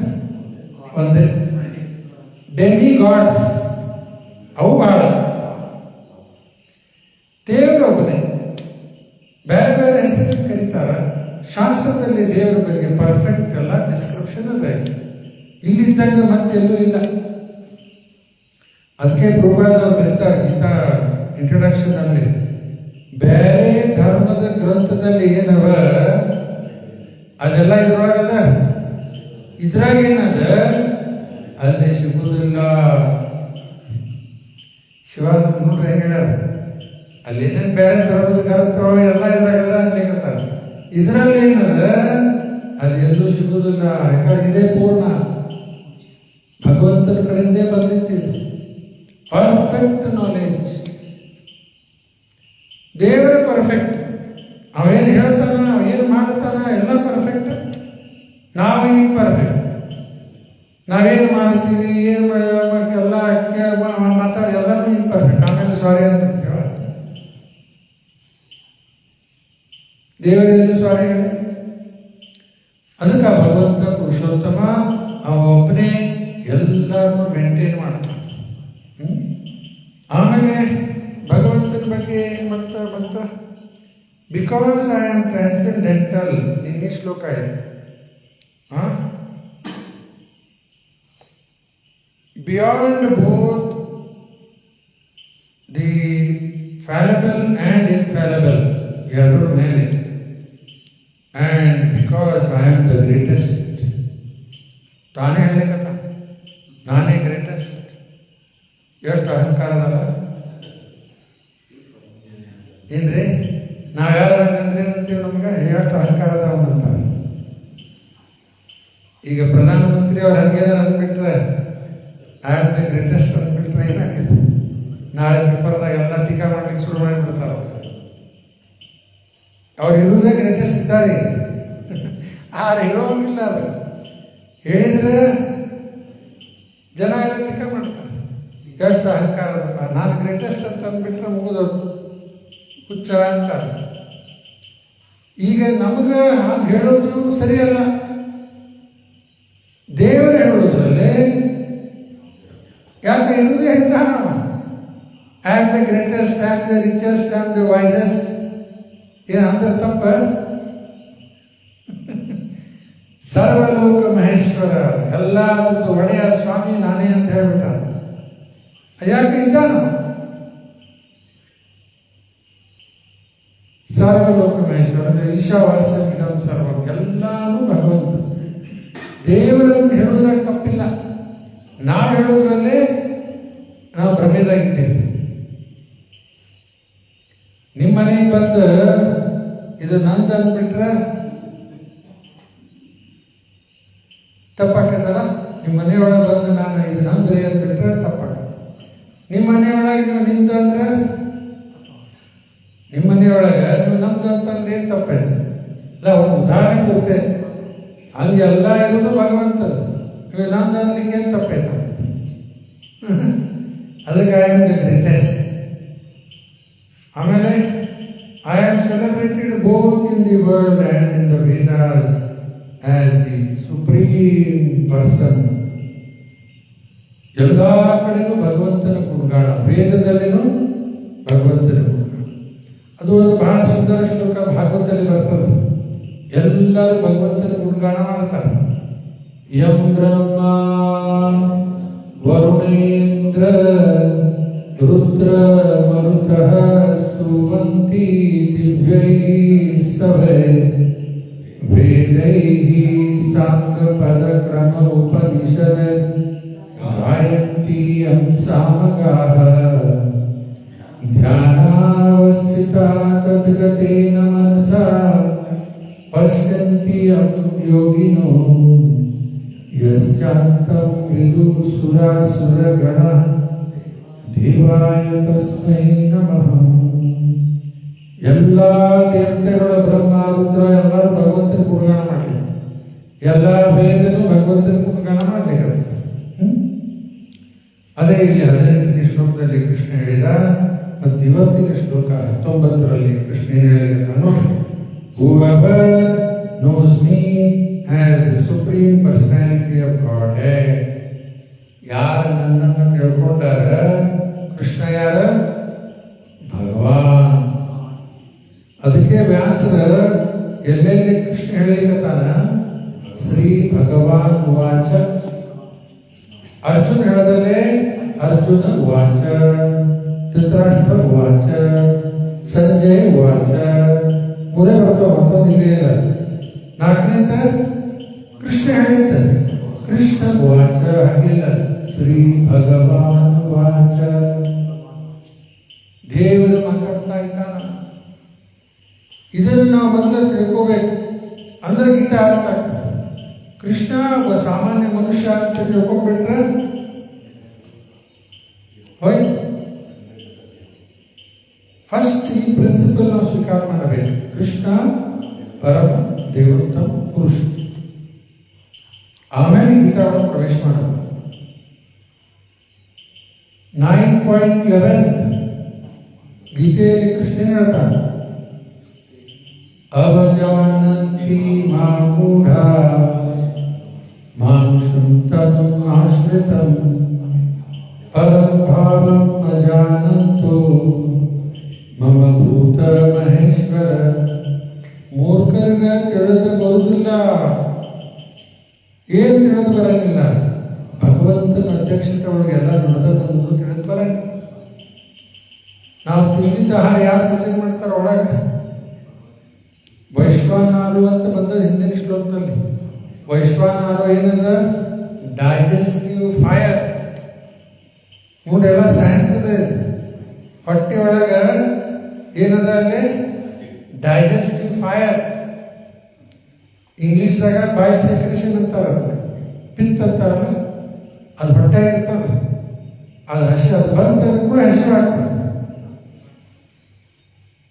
[SPEAKER 1] ಒಂದೇ. ಡೆಮಿ ಗಾಡ್ಸ್, ಅವು ಬಹಳ. ದೇವರೊಬ್ಬನೇ. ಬೇರೆ ಬೇರೆ ಹೆಸರು ಕರೀತಾರ. ಶಾಸ್ತ್ರದಲ್ಲಿ ದೇವರ ಬಗ್ಗೆ ಪರ್ಫೆಕ್ಟ್ ಎಲ್ಲ ಡಿಸ್ಕ್ರಿಪ್ಷನ್ ಅದ. ಇಲ್ಲಿದ್ದಾಗ ಮತ್ತೆ ಎಲ್ಲೂ ಇಲ್ಲ. ಅದಕ್ಕೆ ಪ್ರಭುಪಾದರು ಬರೀತಾರೆ ಗೀತಾ ಇಂಟ್ರೊಡಕ್ಷನ್ ಅಲ್ಲಿ, ಬೇರೆ ಧರ್ಮದ ಗ್ರಂಥದಲ್ಲಿ ಏನವ ಅದೆಲ್ಲ ಇದ್ರೊಳಗದ, ಇದ್ರಾಗ ಏನದ ಅಲ್ಲೇ ಸಿಗುವುದಿಲ್ಲ. ಶಿವಾನಂದ ನೋಡ್ರಿ ಹೆಂಗ ಹೇಳ್ಯಾರ, ಅಲ್ಲಿ ಏನೇನು ಬೇರೆ ಧರ್ಮದ ಗ್ರಂಥ ಎಲ್ಲ ಇದ್ರಾಗದ ಅನ್ಲಿಕ್ಕತ್ತಾರ. ಇದ್ರಲ್ಲಿ ಏನದ ಅದು ಎಲ್ಲೂ ಸಿಗುವುದಿಲ್ಲ. ಯಾಕಂದ್ರೆ ಇದೇ ಪೂರ್ಣ ಭಗವಂತನ ಕಡೆಯಿಂದೇ ಬಂದಿತ್ತು. Perfect knowledge. ದೇವರ ಪರ್ಫೆಕ್ಟ್. ಅವೇನು ಹೇಳ್ತಾನ, ಅವೇನು ಮಾಡ್ತಾನ, ಎಲ್ಲ ಪರ್ಫೆಕ್ಟ್. ನಾವು ಈಗ ಪರ್ಫೆಕ್ಟ್. ನಾವೇನು ಮಾಡ್ತೀವಿ, ಏನು ಎಲ್ಲ ಮಾತಾಡಿ ಎಲ್ಲರೂ ಈಗ ಪರ್ಫೆಕ್ಟ್. ಆಮೇಲೆ ಸಾರಿ ಅಂತ ದೇವರಲ್ಲಿ ಸಾರಿ ಹೇಳಿ. ಅದಕ್ಕೆ ಭಗವಂತ ಪುರುಷೋತ್ತಮ, ಅವ ಒಬ್ಬನೇ ಎಲ್ಲರನ್ನು ಮೇಂಟೈನ್ ಮಾಡ್ತಾನೆ. ಆಮೇಲೆ ಭಗವಂತನ ಬಗ್ಗೆ ಏನು ಬಂತ? Because I am transcendental. ನಿನ್ನೆ ಶ್ಲೋಕ ಇದೆ. ಬಿಯಾಂಡ್ ಬೋತ್ ದಿ ಫ್ಯಾಲಬಲ್ ಆ್ಯಂಡ್ ಇನ್ಫ್ಯಾಲಬಲ್, ಎರಡರ ಮೇಲೆ. And because I am the greatest, ತಾನೇ ಹೇಳಕತ್ತ ನಾನೇ ಗ್ರೇಟೆಸ್ಟ್. ಎಷ್ಟು ಅಹಂಕಾರ ಅದಲ್ಲ ಏನ್ರಿ? ನಾವು ಯಾರಂದ್ರೆ ಏನಂತೀವಿ, ನಮ್ಗೆ ಎಷ್ಟು ಅಹಂಕಾರ ಅದಾವಂತ. ಈಗ ಪ್ರಧಾನಮಂತ್ರಿ ಅವ್ರು ಹಂಗೆ ಅಂದ್ಬಿಟ್ರೆ, ಐ ಆಮ್ ದ ಗ್ರೇಟೆಸ್ಟ್ ಅಂದ್ಬಿಟ್ರೆ ಏನಾಗ್ತೈತಿ? ನಾಳೆ ಪೇಪರ್ದಾಗ ಎಲ್ಲ ಟೀಕಾ ಮಾಡ್ಲಿಕ್ಕೆ ಶುರು ಮಾಡಿಬಿಡ್ತಾರ. ಅವ್ರು ಇರುವುದೇ ಗ್ರೇಟೆಸ್ಟ್ ಇದ್ದಾರೆ, ಆದ್ರೆ ಇರೋಂಗಿಲ್ಲ. ಅದು ಹೇಳಿದ್ರೆ ಜನ ಎಲ್ಲ ಟೀಕಾ ಮಾಡ್ತಾರೆ. ಎಷ್ಟು ಅಹಂಕಾರ ಅದಪ್ಪ, ನಾನು ಗ್ರೇಟೆಸ್ಟ್ ಅಂತ ಅಂದ್ಬಿಟ್ರೆ ಮುಗಿದೋದು, ಹುಚ್ಚ ಅಂತಾರೆ. ಈಗ ನಮಗೆ ಹಾಗೆ ಹೇಳೋದು ಸರಿಯಲ್ಲ. ದೇವರು ಹೇಳೋದ್ರಲ್ಲಿ ಯಾಕೆ ಇರುವುದೇ ಅಂತ I am the greatest, I am the richest, I am the wisest. ಏನಂದ್ರೆ ತಪ್ಪ? ಸರ್ವಲೋಕ ಮಹೇಶ್ವರ, ಎಲ್ಲ ಒಡೆಯ ಸ್ವಾಮಿ ನಾನೇ ಅಂತ ಹೇಳ್ಬಿಟ್ಟ. ಯಾಕೆ ಇದ್ದಾನು? ಸರ್ವಲೋಕ ಮಹೇಶ್ವರ ಅಂದ್ರೆ ಈಶಾವಾಸ್ಯಂ ಸರ್ವ, ಎಲ್ಲಾನು ಭಗವಂತ. ದೇವರನ್ನು ಹೇಳುವುದಕ್ಕೆ ತಪ್ಪಿಲ್ಲ, ನಾವು ಹೇಳುವುದರಲ್ಲೇ ನಾವು ಭ್ರಮೆದಾಗಿದ್ದೇವೆ. ನಿಮ್ಮ ಮನೆಗೆ ಬಂದು ಇದು ನಂದು ಅಂದ್ಬಿಟ್ರೆ ತಪ್ಪಾಕತ್ತಲ್ಲ. ನಿಮ್ಮ ಮನೆಯೊಳಗೆ ಬಂದು ನಾನು ಇದು ನಂದ್ರಿ ಅಂದ್ಬಿಟ್ರೆ ತಪ್ಪಾಕ. ನಿಮ್ಮ ಮನೆಯೊಳಗೆ ನೀವು ನಿಮ್ದು ಅಂದ್ರೆ, ನಿಮ್ಮ ಮನೆಯೊಳಗೆ ನೀವು ನಮ್ದು ಅಂತಂದ್ರೆ ಏನು ತಪ್ಪಾಯ್ತು? ಇಲ್ಲ, ಒಂದು ಉದಾಹರಣೆ ಕೊಡ್ತೆ. ಹಂಗೆ ಎಲ್ಲ ಇರೋದು ಭಗವಂತದ್ದು, ನೀವು ನಂದು ಅಂದ್ಲಿಕ್ಕೆ ಏನು ತಪ್ಪಾಯ್ತು? ಅದಕ್ಕೆ ಐ ಆಮ್ ದ ಗ್ರೇಟೆಸ್ಟ್. ಆಮೇಲೆ I am celebrated both in the world and in the Vedas as the supreme person. ಎಲ್ಲ ಕಡೆಗೂ ಭಗವಂತನ ಗುಣಗಾನ, ವೇದದಲ್ಲಿನೂ ಭಗವಂತನ ಗುಣಗಾನ. ಅದು ಒಂದು ಬಹಳ ಸುಂದರ ಶ್ಲೋಕ ಭಾಗವತದಲ್ಲಿ ಬರ್ತದೆ. ಎಲ್ಲರೂ ಭಗವಂತನ ಗುಣಗಾನ ಮಾಡ್ತಾರೆ. ಯಂ ಬ್ರಹ್ಮ ವರುಣೇಂದ್ರ ರುದ್ರ ಮರುತಃ ಸ್ತುವಂತಿ ದಿವ್ಯೈಃ ಸ್ತವೈಃ ವೇದೈಃ ಸಾಂಗಪದ ಕ್ರಮ ಉಪನಿಷದ್ ಗಾಯಂತಿ ಯಂ ಸಾಮಗಾಃ ಧ್ಯಾನಾವಸ್ಥಿತಾ ತದ್ಗತೇನ ಮನಸಾ ಪಶ್ಯಂತಿ ಯಂ ಯೋಗಿನೋ ಯಸ್ಯಾಂತಂ ವಿದುಃ ಸುರಾಸುರಗಣಃ ದೇವಾಯ ತಸ್ಮೈ ನಮಃ. ಎಲ್ಲ ದೇವತೆಗಳ ಬ್ರಹ್ಮ ರುದ್ರ ಎಲ್ಲರೂ ಭಗವಂತನ ಗುಣಗಾನ ಮಾಡಲಿ. ಎಲ್ಲ ವೇದನು ಭಗವಂತನ ಗುಣಗಾನ ಮಾಡಲಿಕ್ಕೆ. ಅದೇ ಇಲ್ಲಿ 18ನೇ ಶ್ಲೋಕದಲ್ಲಿ ಕೃಷ್ಣ ಹೇಳಿದ. ಮತ್ತು ಇವತ್ತಿನ ಶ್ಲೋಕ 19ರಲ್ಲಿ ಕೃಷ್ಣ ಹೇಳಿದ ನೋಡಿ, Whoever knows me as the Supreme Personality of Godhead, ಯಾರು ನನ್ನನ್ನು ತಿಳ್ಕೊಂಡಾರ, ಕೃಷ್ಣ ಯಾರ? ಭಗವಾನ್. ಅದಕ್ಕೆ ವ್ಯಾಸರ ಎಲ್ಲೆಲ್ಲಿ ಕೃಷ್ಣ ಹೇಳಿಕತ್ತಾನ, ಶ್ರೀ ಭಗವಾನ್ ಉವಾಚ. ಅರ್ಜುನ್ ಹೇಳದಲ್ಲೇ ಅರ್ಜುನ ಉವಾಚ, ಧೃತರಾಷ್ಟ್ರ ಉವಾಚ, ಸಂಜಯ್ ಉವಾಚ. ಮೂರೇ ಬರ್ತಾವ, ಮತ್ತೊಂದು ಇಲ್ಲೇ ಇಲ್ಲ. ನಾಲ್ಕನೇದ ಕೃಷ್ಣ ಹೇಳಿದ್ದಾರೆ, ಕೃಷ್ಣ ಉವಾಚ. ಹಾಗಿಲ್ಲ, ಶ್ರೀ ಭಗವಾನ್ ಉವಾಚ. ದೇವರು ಮಾತಾಡ್ತಾ ಇದ್ದಾನ. ಇದನ್ನು ನಾವು ಮೊದಲು ತಿಳ್ಕೋಬೇಕು, ಅಂದ್ರೆ ಗೀತಾ ಅರ್ಥ ಆಗ್ತದೆ. ಕೃಷ್ಣ ಒಬ್ಬ ಸಾಮಾನ್ಯ ಮನುಷ್ಯ ಅಂತ ತಿಳ್ಕೊಂಡ್ಬಿಟ್ರೆ ಹೋಯ್ತು. ಫಸ್ಟ್ ಈ ಪ್ರಿನ್ಸಿಪಲ್ ನಾವು ಸ್ವೀಕಾರ ಮಾಡಬೇಕು. ಕೃಷ್ಣ ಪರಮ ದೇವೋತ್ತಮ ಪುರುಷ. ಆಮೇಲೆ ಗೀತಾವನ್ನು ಪ್ರವೇಶ ಮಾಡಬೇಕು. 9.11 ಗೀತೆಯಲ್ಲಿ ಕೃಷ್ಣ ಹೇಳ್ತಾನೆ, ಅವಜಾನಂತಿ ಮಾಮೂಢಾ ಮಾಂ ಶೃಂತಂ ಆಶ್ರಿತಂ ಪರಂ ಭಾವಂ ಅಜಾನಂತೋ ಮಮ ಭೂತ ಮಹೇಶ್ವರ. ಮೂರ್ಖರಿಗೆ ತಿಳಿದು ಬರುವುದಿಲ್ಲ. ಏನು ತಿಳಿದು ಬರಂಗಿಲ್ಲ? ಭಗವಂತನ ಅಧ್ಯಕ್ಷತೆ ಒಳಗೆ ಎಲ್ಲ ನಡೆದದ್ದು ತಿಳಿದು ಬರಂಗಿಲ್ಲ. ನಾವು ತಿಂದಿದ್ದ ಆಹಾರ ಯಾರು ಪಚನ ಮಾಡ್ತಾರೆ ಒಳಗೆ? ವೈಶ್ವಾನರು ಅಂತ ಬಂದದ ಹಿಂದಿನ ಶ್ಲೋಕದಲ್ಲಿ. ವೈಶ್ವಾನರು ಏನದ? Digestive fire. ಮೂಡೆಲ್ಲ ಸೈನ್ಸ್ ಇದೆ. ಹೊಟ್ಟೆ ಒಳಗ ಏನದ? ಅಲ್ಲಿ ಡೈಜೆಸ್ಟಿವ್ ಫೈರ್. ಇಂಗ್ಲಿಷ್ದಾಗ ಬಾಯ್ ಸೆಕ್ರೇಷನ್ ಅಂತಾರ, ಪಿತ್ ಅಂತಾರ. ಅದು ಹೊಟ್ಟೆ ಇರ್ತದೆ. ಅದು ಹಸಿ, ಅದು ಬಂದ ಕೂಡ ಹಸಿವಾಗ್ತದೆ.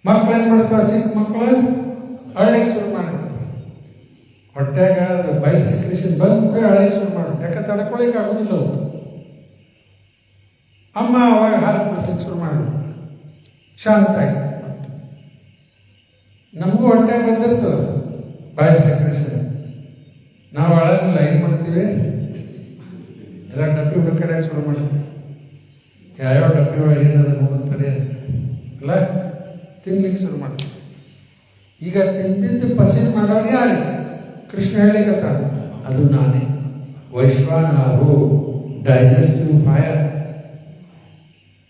[SPEAKER 1] ಮಕ್ಕಳು ಏನ್ ಮಾಡ್ತಾರೆ? ಚಿಕ್ಕ ಮಕ್ಕಳು ಅಳ್ಳಿಗೆ ಶುರು ಮಾಡಿರ್ತಾರೆ. ಹೊಟ್ಟೆಗ ಅದು ಬೈಲ್ ಸೆಕ್ರೇಷನ್ ಬಂದ ಕೂಡ ಅಳ್ಳಿಗೆ ಶುರು ಮಾಡ್ತಾರೆ. ಯಾಕೆ ತಡ್ಕೊಳಿಕ್ ಆಗೋದಿಲ್ಲ ಅವು. ಅಮ್ಮ ಅವಾಗ ಹಾಲು ಕುಡಿಸಕ್ಕೆ ಶುರು ಮಾಡಿದ್ರು, ಶಾಂತ ಆಗಿ. ನಮಗೂ ಹೊಟ್ಟೆ ಬಂದಿರ್ತದೆ ಬಾಯ್ ಸೆಕ್ರೇಷನ್. ನಾವು ಅಳಗಿಲ್ಲ, ಏನು ಮಾಡ್ತೀವಿ? ಎಲ್ಲ ಡಬ್ಬಿ ಹುಡುಕಡೆ ಶುರು ಮಾಡ್ತೀವಿ. ಯಾವ್ಯಾವ ಡಬ್ಬಿ ಒಳಗೆ ಏನದ ನೋಡುತ್ತ ತಿನ್ಲಿಕ್ಕೆ ಶುರು ಮಾಡ್ತಾರೆ. ಈಗ ತಿಂದಿದ್ದು ಪಚನ ಮಾಡೋರು ಯಾರು? ಕೃಷ್ಣ ಹೇಳಿಕತ್ತ ಅದು ನಾನೇ. ವೈಶ್ವಾನರು, ಡೈಜೆಸ್ಟಿವ್ ಫೈರ್,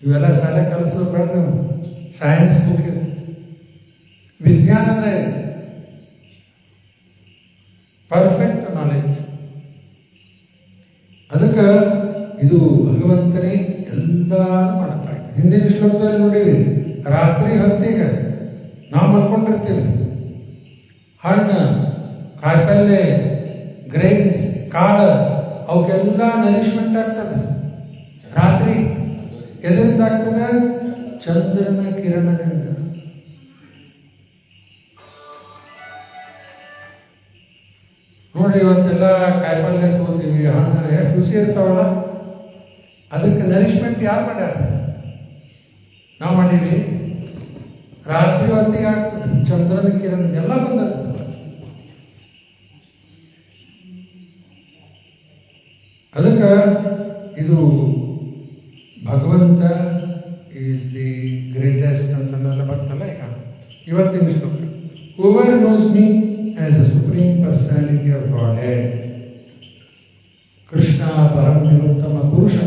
[SPEAKER 1] ಇವೆಲ್ಲ ಶಾಲೆ ಕಲಿಸೋದು ಬೇಡ. ನೀವು ಸೈನ್ಸ್ ಬುಕ್ ಇದೆ, ವಿಜ್ಞಾನದ ಇದೆ, ಪರ್ಫೆಕ್ಟ್ ನಾಲೆಜ್. ಅದಕ್ಕೆ ಇದು ಭಗವಂತನೇ ಎಲ್ಲ ಮಾಡ್ತಾ ಇದ್ದ. ಹಿಂದಿನ ಶ್ಲೋಕದಲ್ಲಿ ನೋಡಿವಿ, ರಾತ್ರಿ ಹೊತ್ತಿಗೆ ನಾವು ಮಲ್ಕೊಂಡಿರ್ತೀವಿ, ಹಣ್ಣು, ಕಾಯಿಪಲ್ಲೆ, ಗ್ರೈನ್ಸ್, ಕಾಳು ಅವಕ್ಕೆಲ್ಲ ನರಿಶ್ಮೆಂಟ್ ಆಗ್ತದೆ. ರಾತ್ರಿ ಎದರಿಂದ ಆಗ್ತದೆ? ಚಂದ್ರನ ಕಿರಣದಿಂದ. ನೋಡಿ, ಇವತ್ತೆಲ್ಲ ಕಾಯಿಪಲ್ಲೆ ತಗೋತೀವಿ, ಹಣ್ಣು ಎಷ್ಟು ರುಚಿ ಇರ್ತಾವಲ್ಲ, ಅದಕ್ಕೆ ನರಿಶ್ಮೆಂಟ್ ಯಾರು ಮಾಡ್ಯಾರ? ನಾವು ಮಾಡೀವಿ. ರಾತ್ರಿ ಹೊತ್ತಿಗೆ ಆಗ್ತದೆ, ಚಂದ್ರನ ಕಿರಣ ಎಲ್ಲ ಬಂದದ. ಅದಕ್ಕೆ ಇದು ಭಗವಂತ ಈಸ್ ದಿ ಗ್ರೇಟೆಸ್ಟ್ ಅಂತಂದೆಲ್ಲ ಬರ್ತಲ್ಲ. ಈಗ ಇವತ್ತಿನ ಶ್ಲೋಕ, whoever knows me as a supreme personality of godhead, Krishna ಪರಮ ನಿರುತ್ತಮ ಪುರುಷ.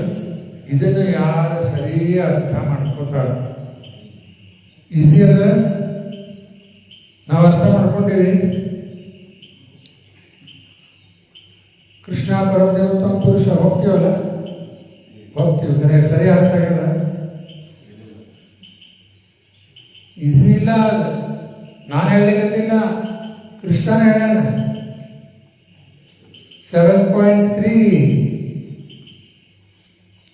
[SPEAKER 1] ಇದನ್ನು ಯಾರು ಸರಿಯ ಅರ್ಥ ಮಾಡ್ಕೋತಾರೆ, ಈಸಿ ಅದ. ನಾವು ಅರ್ಥ ಮಾಡ್ಕೊಂಡಿವಿ, ಕೃಷ್ಣ ಪರಮ ನಿರುತ್ತಮ ಪುರುಷ ಹೋಗ್ತೀವಲ್ಲ, ಹೋಗ್ತೀವಿ. ಕರೆಕ್ಟ್, ಸರಿ ಅರ್ಥ ಆಗಲ್ಲ, ಈಸಿ ಇಲ್ಲ. ಅದು ನಾನು ಹೇಳಿಲ್ಲ, ಕೃಷ್ಣನ ಹೇಳ್ಯಾನ. 7.3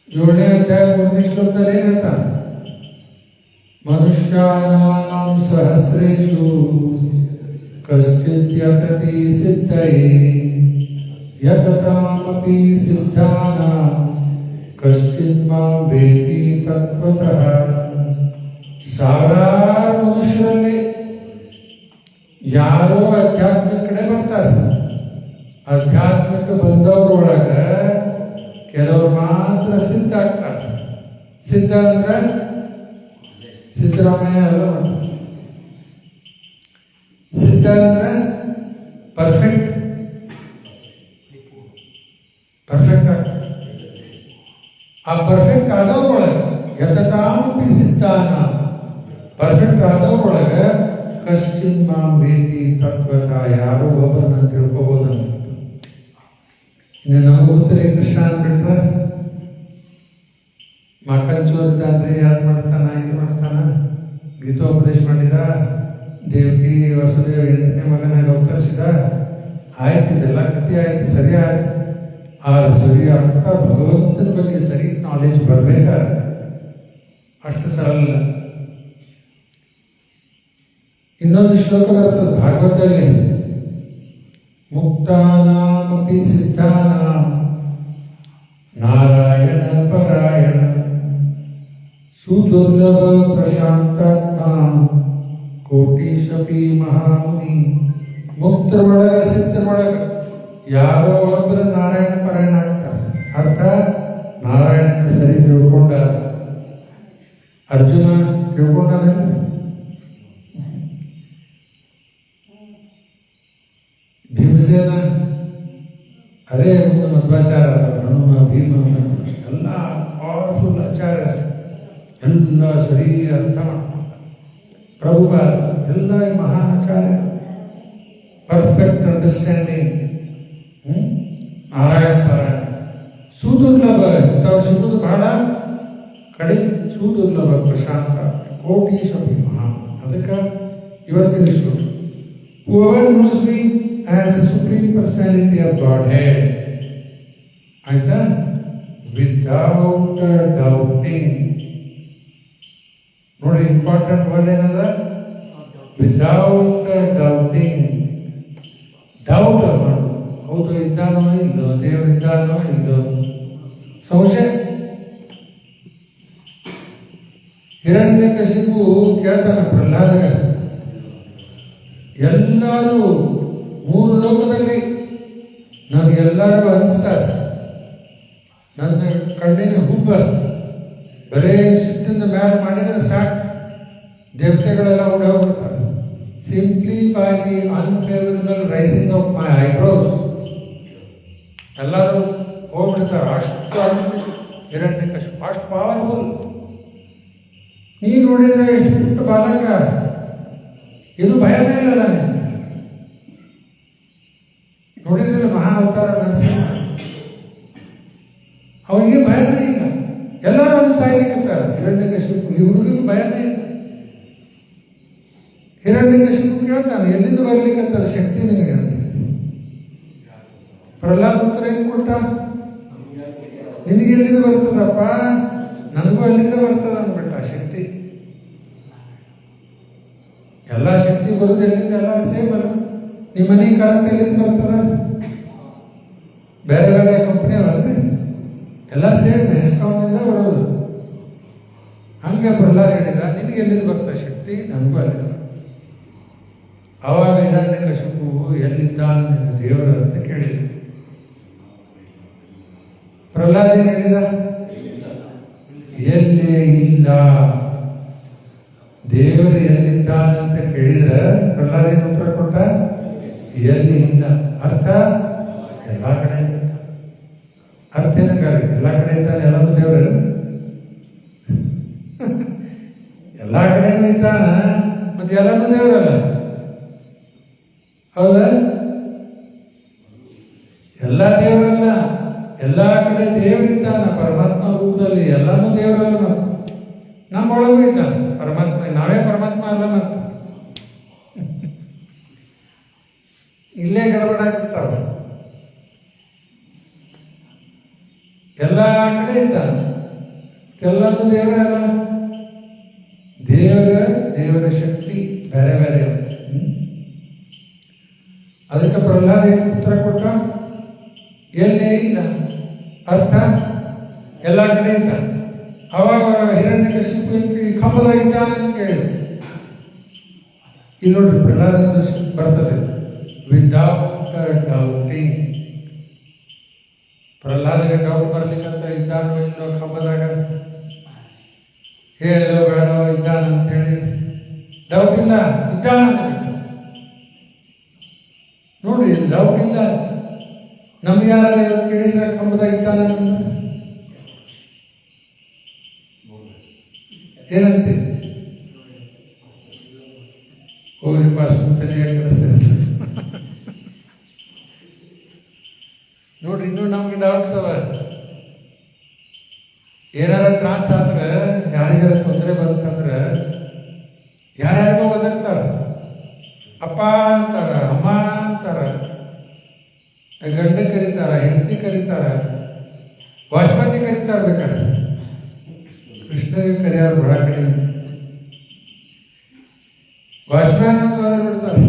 [SPEAKER 1] 7ನೇ ಅಧ್ಯಾಯ 3ನೇ ಶ್ಲೋಕದಲ್ಲಿ ಏನಂತ? ಮನುಷ್ಯಾನಾಂ ಸಹಸ್ರೇಷು ಕಶ್ಚಿತ್ ಯತತಿ ಸಿದ್ಧಯೇ ಯತತಾಮಪಿ ಸಿದ್ಧಾನಾಂ ಕಶ್ಚಿತ್ ಮಾಂ ವೇದಿ ತತ್ವತಃ. ಸಾವಿರಾರು ಮನುಷ್ಯರಲ್ಲಿ ಯಾರೋ ಆಧ್ಯಾತ್ಮಿಕ ಕಡೆ ಬರ್ತಾರೆ. ಆಧ್ಯಾತ್ಮಿಕ ಬಂದವರೊಳಗ ಕೆಲವರು ಮಾತ್ರ ಸಿದ್ಧ ಆಗ್ತಾರೆ. ಸಿದ್ಧ ಅಂದ್ರೆ ಸಿದ್ದರಾಮಯ್ಯ ಅಲ್ಲ, ಸಿದ್ಧ ಅಂದ್ರೆ ಪರ್ಫೆಕ್ಟ್, ಪರ್ಫೆಕ್ಟ್ ಆಗ್ತಾರೆ. ಆ ಪರ್ಫೆಕ್ಟ್ ಆದವ್ರೊಳಗೆ ಯತತಾಮಪಿ ಸಿದ್ಧಾನ, ಪರ್ಫೆಕ್ಟ್ ಆದವ್ರೊಳಗ ಕಶ್ಚಿನ್ ಮಾಂ ವೇದಿ ತತ್ವತ, ಯಾರೋ ಒಬ್ಬರನ್ನ ತಿಳ್ಕೋಬಹುದು ಅಂತ. ಇನ್ನು ನಮಗೆ ಗೊತ್ತರಿ, ಕೃಷ್ಣ ಅಂದ್ಬಿಟ್ರೆ ಮಕ್ಕಳ ಚೋರಿದ್ದಾದ್ರೆ ಯಾರು ಮಾಡ್ತಾನ, ಇದು ಮಾಡ್ತಾನ, ಗೀತೋಪದೇಶ ಮಾಡಿದ, ದೇವಕಿ ವಸುದೇವ 8ನೇ ಮಗನಾಗಿ ಅವತರಿಸಿದ, ಆಯ್ತು, ಇದೆಲ್ಲ ಕಥೆ ಆಯ್ತು, ಸರಿ ಆಯ್ತು. ಆ ಸರಿ ಅರ್ಥ ಭಗವಂತನ ಬಗ್ಗೆ ಸರಿ ನಾಲೆಜ್ ಬರ್ಬೇಕಾದ್ರೆ ಅಷ್ಟು ಸರಳ. ಇನ್ನೊಂದು ಶ್ಲೋಕ ಬರ್ತದೆ ಭಾಗವತದಲ್ಲಿ, ಮುಕ್ತಾನಾಮಪಿ ಸಿದ್ಧಾನಾಂ ನಾರಾಯಣ ಪರಾಯಣ ಸುದುರ್ಲಭ ಪ್ರಶಾಂತಾತ್ಮ ಕೋಟೀಶಪಿ ಮಹಾಮುನಿ. ಮುಕ್ತರೊಳಗ ಸಿದ್ಧರೊಳಗ ಯಾರೋ ಒಬ್ಬರು ನಾರಾಯಣ ಪರಾಯಣ ಆಗ್ತಾರೆ. ಅರ್ಥ, ನಾರಾಯಣನ ಸರಿ ತಿಳ್ಕೊಂಡ. ಅರ್ಜುನ ತಿಳ್ಕೊಂಡಾನೆ, ಭೀಮಸೇನ ಅದೇ ಒಂದು ಮಧ್ವಾಚಾರ, ಹನುಮ, ಭೀಮ ಎಲ್ಲ ಪವರ್ಫುಲ್ ಆಚಾರ್ಯ, ಎಲ್ಲ ಸರಿ ಅರ್ಥ ಮಾಡ್ಕೊಂಡ. ಪ್ರಭುಪಾದ ಎಲ್ಲ ಮಹಾನ್ ಆಚಾರ್ಯ, ಪರ್ಫೆಕ್ಟ್ ಅಂಡರ್ಸ್ಟ್ಯಾಂಡಿಂಗ್. ನಾರಾಯಣ ಪಾರಾಯಣ ಸುದುರ್ಲಭ, ಇಂಥವ್ರು ಸಿಗುವುದು ಬಹಳ ಕಡಿಮೆ. ಸುದುರ್ಲಭ ಪ್ರಶಾಂತ ಕೋಟೀಶಪಿ ಮಹಾ. ಅದಕ್ಕೆ ಇವತ್ತಿನ ಶ್ಲೋಕ, whoever knows me as a supreme personality of Godhead, ಆಯ್ತಾ, without doubting. ನೋಡಿ, ಇಂಪಾರ್ಟೆಂಟ್ ವರ್ಡ್ ಏನದ? Without doubting. ಡೌಟ್ ಮಾಡು, ಹೌದು ಇದ್ದಾನೋ ಇಲ್ಲೋ, ದೇವರು ಇದ್ದಾನೋ ಇಲ್ಲೋ, ಸಂಶಯ. ಹಿರಣ್ಯಕಶಿಪು ಕೇಳ್ತಾನೆ ಪ್ರಹ್ಲಾದಗ, ಎಲ್ಲರೂ 3 ಲೋಕದಲ್ಲಿ ನನಗೆಲ್ಲರೂ ಅನಿಸ್ತಾರೆ, ನನ್ನ ಕಣ್ಣಿನ ಹುಬ್ಬ ಬರೇ ಸಿಟ್ಟಿಂದ ಮ್ಯಾಲ ಮಾಡಿದ್ರೆ ಸಾಕು, ದೇವತೆಗಳೆಲ್ಲ ಓಡಿ ಹೋಗ್ಬಿಡ್ತಾರೆ. Simply by the unfavourable rising of my eyebrows ಎಲ್ಲರೂ ಹೋಗ್ಬಿಡ್ತಾರೆ. ಅಷ್ಟು ಅನಿಸ್ತಿತ್ತು ಹಿರಣ್ಯಕಶಿಪು, ಅಷ್ಟು ಪವರ್ಫುಲ್. ನೀನು ನೋಡಿದ್ರೆ ಎಷ್ಟು ಪುಟ್ಟ ಬಾಲಕ, ಇದು ಭಯನೇ ಇಲ್ಲ ನನಗೆ. ನೋಡಿದ್ರೆ ಮಹಾ ಅವತಾರ ನರಸಿಂಹ, ಅವನಿಗೆ ಭಯನೇ ಇಲ್ಲ. ಎಲ್ಲರೂ ಒಂದು ಸಾಯ್ಲಿಕ್ಕಿರ್ತಾರೆ. ಹಿರಣ್ಯಕಶಿಪು ಈ ಹುಡುಗಿಗೂ ಭಯನೇ ಇಲ್ಲ. ಹಿರಣ್ಯಕಶಿಪು ಕೇಳ್ತಾನೆ, ಎಲ್ಲಿಂದ ಬರ್ಲಿಕ್ಕಂತದ ಶಕ್ತಿ ನಿನಗೆ ಅಂತ. ಪ್ರಹ್ಲಾದ ಉತ್ತರ ಏನು ಕೊಟ್ಟ? ನಿನಗೆ ಎಲ್ಲಿಂದ ಬರ್ತದಪ್ಪ? ನನಗೂ ಅಲ್ಲಿಂದ ಬರ್ತದ ಅಂದ್ಬಿಟ್ಟ ಶಕ್ತಿ. ಎಲ್ಲ ಶಕ್ತಿ ಬರುದು ಎಲ್ಲಿಂದ? ಎಲ್ಲ ಸೇಮ್ ಅಲ್ಲ. ನಿಮ್ಮ ಮನೆ ಕರೆಂಟ್ ಎಲ್ಲಿಂದ ಬರ್ತದ? ಬೇರೆ ಬೇರೆ ಕಂಪನಿ ಅವರಲ್ರಿ, ಎಲ್ಲ ಸೇಮ್ ಹೆಸ್ಕಾಮ್ನಿಂದ ಬರೋದು. ಹಂಗೆ ಪ್ರಹ್ಲಾದ ಹೇಳಿದ, ನಿನಗೆ ಎಲ್ಲಿಂದ ಬರ್ತದೆ ಶಕ್ತಿ? ನನಗೂ ಅಲ್ಲಿಂದ. ಅವಾಗ ಹಿರಣ್ಯಕಶಿಪು ಎಲ್ಲಿದ್ದಾನೆ ನಿನ್ನ ದೇವರು ಅಂತ ಕೇಳಿದ. ಪ್ರಹ್ಲಾದ ಏನು ಹೇಳಿದ? ಎಲ್ಲೇ ಇಲ್ಲ. ದೇವರು ಎಲ್ಲಿದ್ದಾನೆ ಅಂತ ಕೇಳಿದ್ರೆ ಪ್ರಹ್ಲಾದ ಏನು ಉತ್ತರ ಕೊಟ್ಟ? ಎಲ್ಲಿ ಇಲ್ಲ. ಅರ್ಥ ಎಲ್ಲ ಕಡೆ ಇದ್ದ. ಅರ್ಥ ಏನಕ್ಕಾಗ? ಎಲ್ಲ ಕಡೆ ಇದ್ದಾನೆ, ಎಲ್ಲರೂ ದೇವರು. ಎಲ್ಲ ಕಡೆನೂ ಇದ್ದಾನ, ಮತ್ತೆ ಎಲ್ಲರೂ ದೇವರಲ್ಲ. ಹೌದಾ? ಎಲ್ಲ ದೇವರಲ್ಲ, ಎಲ್ಲ ಕಡೆ ದೇವರಿದ್ದಾನ ಪರಮಾತ್ಮ ರೂಪದಲ್ಲಿ. ಎಲ್ಲಾನು ದೇವರಲ್ಲ. ಮತ್ತು ನಮ್ಮೊಳಗೂ ಇದ್ದಾನೆ ಪರಮಾತ್ಮ. ನಾವೇ ಪರಮಾತ್ಮ ಅಲ್ಲ. ಮತ್ತು ಇಲ್ಲೇ ಗಡಬಡ ಆಗ್ಬಿಡ್ತಾವ. ಎಲ್ಲ ಕಡೆ ಇದ್ದಾನೆ, ಎಲ್ಲಾನು ದೇವರೇ ಅಲ್ಲ. ದೇವರ ಶಕ್ತಿ ಬೇರೆ ಬೇರೆ. ಅದಕ್ಕೆ ಪ್ರಹ್ಲಾದ ಏನು ಉತ್ತರ ಕೊಟ್ಟ? ಎಲ್ಲೇ ಇಲ್ಲ. ಅರ್ಥ ಎಲ್ಲ ಕಡೆ ಇದ್ದ. ಅವಾಗ ಹಿರಣ್ಯಕಶಿಪು ಕಂಬದಾಗಿದ್ದಾನೆ ಅಂತ ಕೇಳಿದ. ಇಲ್ಲಿ ನೋಡ್ರಿ ಪ್ರಹ್ಲಾದ ಬರ್ತದೆ ವಿದೌಟ್ ಡೌಟಿಂಗ್. ಪ್ರಹ್ಲಾದಗೆ ಡೌಟ್ ಬರ್ಲಿಕ್ಕಂತ ಇದ್ದಾನೋ ಇಲ್ಲೋ ಕಂಬದಾಗ, ಹೇಳೋ ಬೇಡೋ ಇದ್ದಾನ ಅಂತ ಹೇಳಿ ಡೌಟ್ ಇಲ್ಲ, ಇದ್ದಾನ ನೋಡ್ರಿ. ಡೌಟ್ ಇಲ್ಲ. ನಮ್ಗೆ ಯಾರು ಕೇಳಿದ್ರೆ ಕಂಬದಾಗ ಇದ್ದಾನ ಏನಂತೀವಿ? ಹೋಗ್ರಿಪ್ಪ ಸುಮ್ಮನೆ ನೋಡ್ರಿ. ಇನ್ನೂ ನಮ್ಗೆ ಡೌಟ್ಸ್ ಅವ. ಏನಾರ ತ್ರಾಸ ಆದ್ರೆ, ಯಾರಿಗಾರ ತೊಂದರೆ ಬಂತಂದ್ರೆ ಯಾರ್ಯಾರಿಗೋ ಒದರ್ತಾರ. ಅಪ್ಪ ಅಂತಾರ, ಅಮ್ಮ ಅಂತಾರ, ಗಂಡ ಕರೀತಾರ, ಹೆಂಡತಿ ಕರೀತಾರ, ವಾಚ್ಮನ್ ಕರೀತಾರ. ಬೇಕಾದ್ರೆ ಕೃಷ್ಣಗೆ ಕರೆಯೋರು ಬಹಳ ಕಡಿಮೆ. ವಾಚ್ಮ್ಯಾನ್ ಅಂತ ಬಿಡ್ತಾರೆ.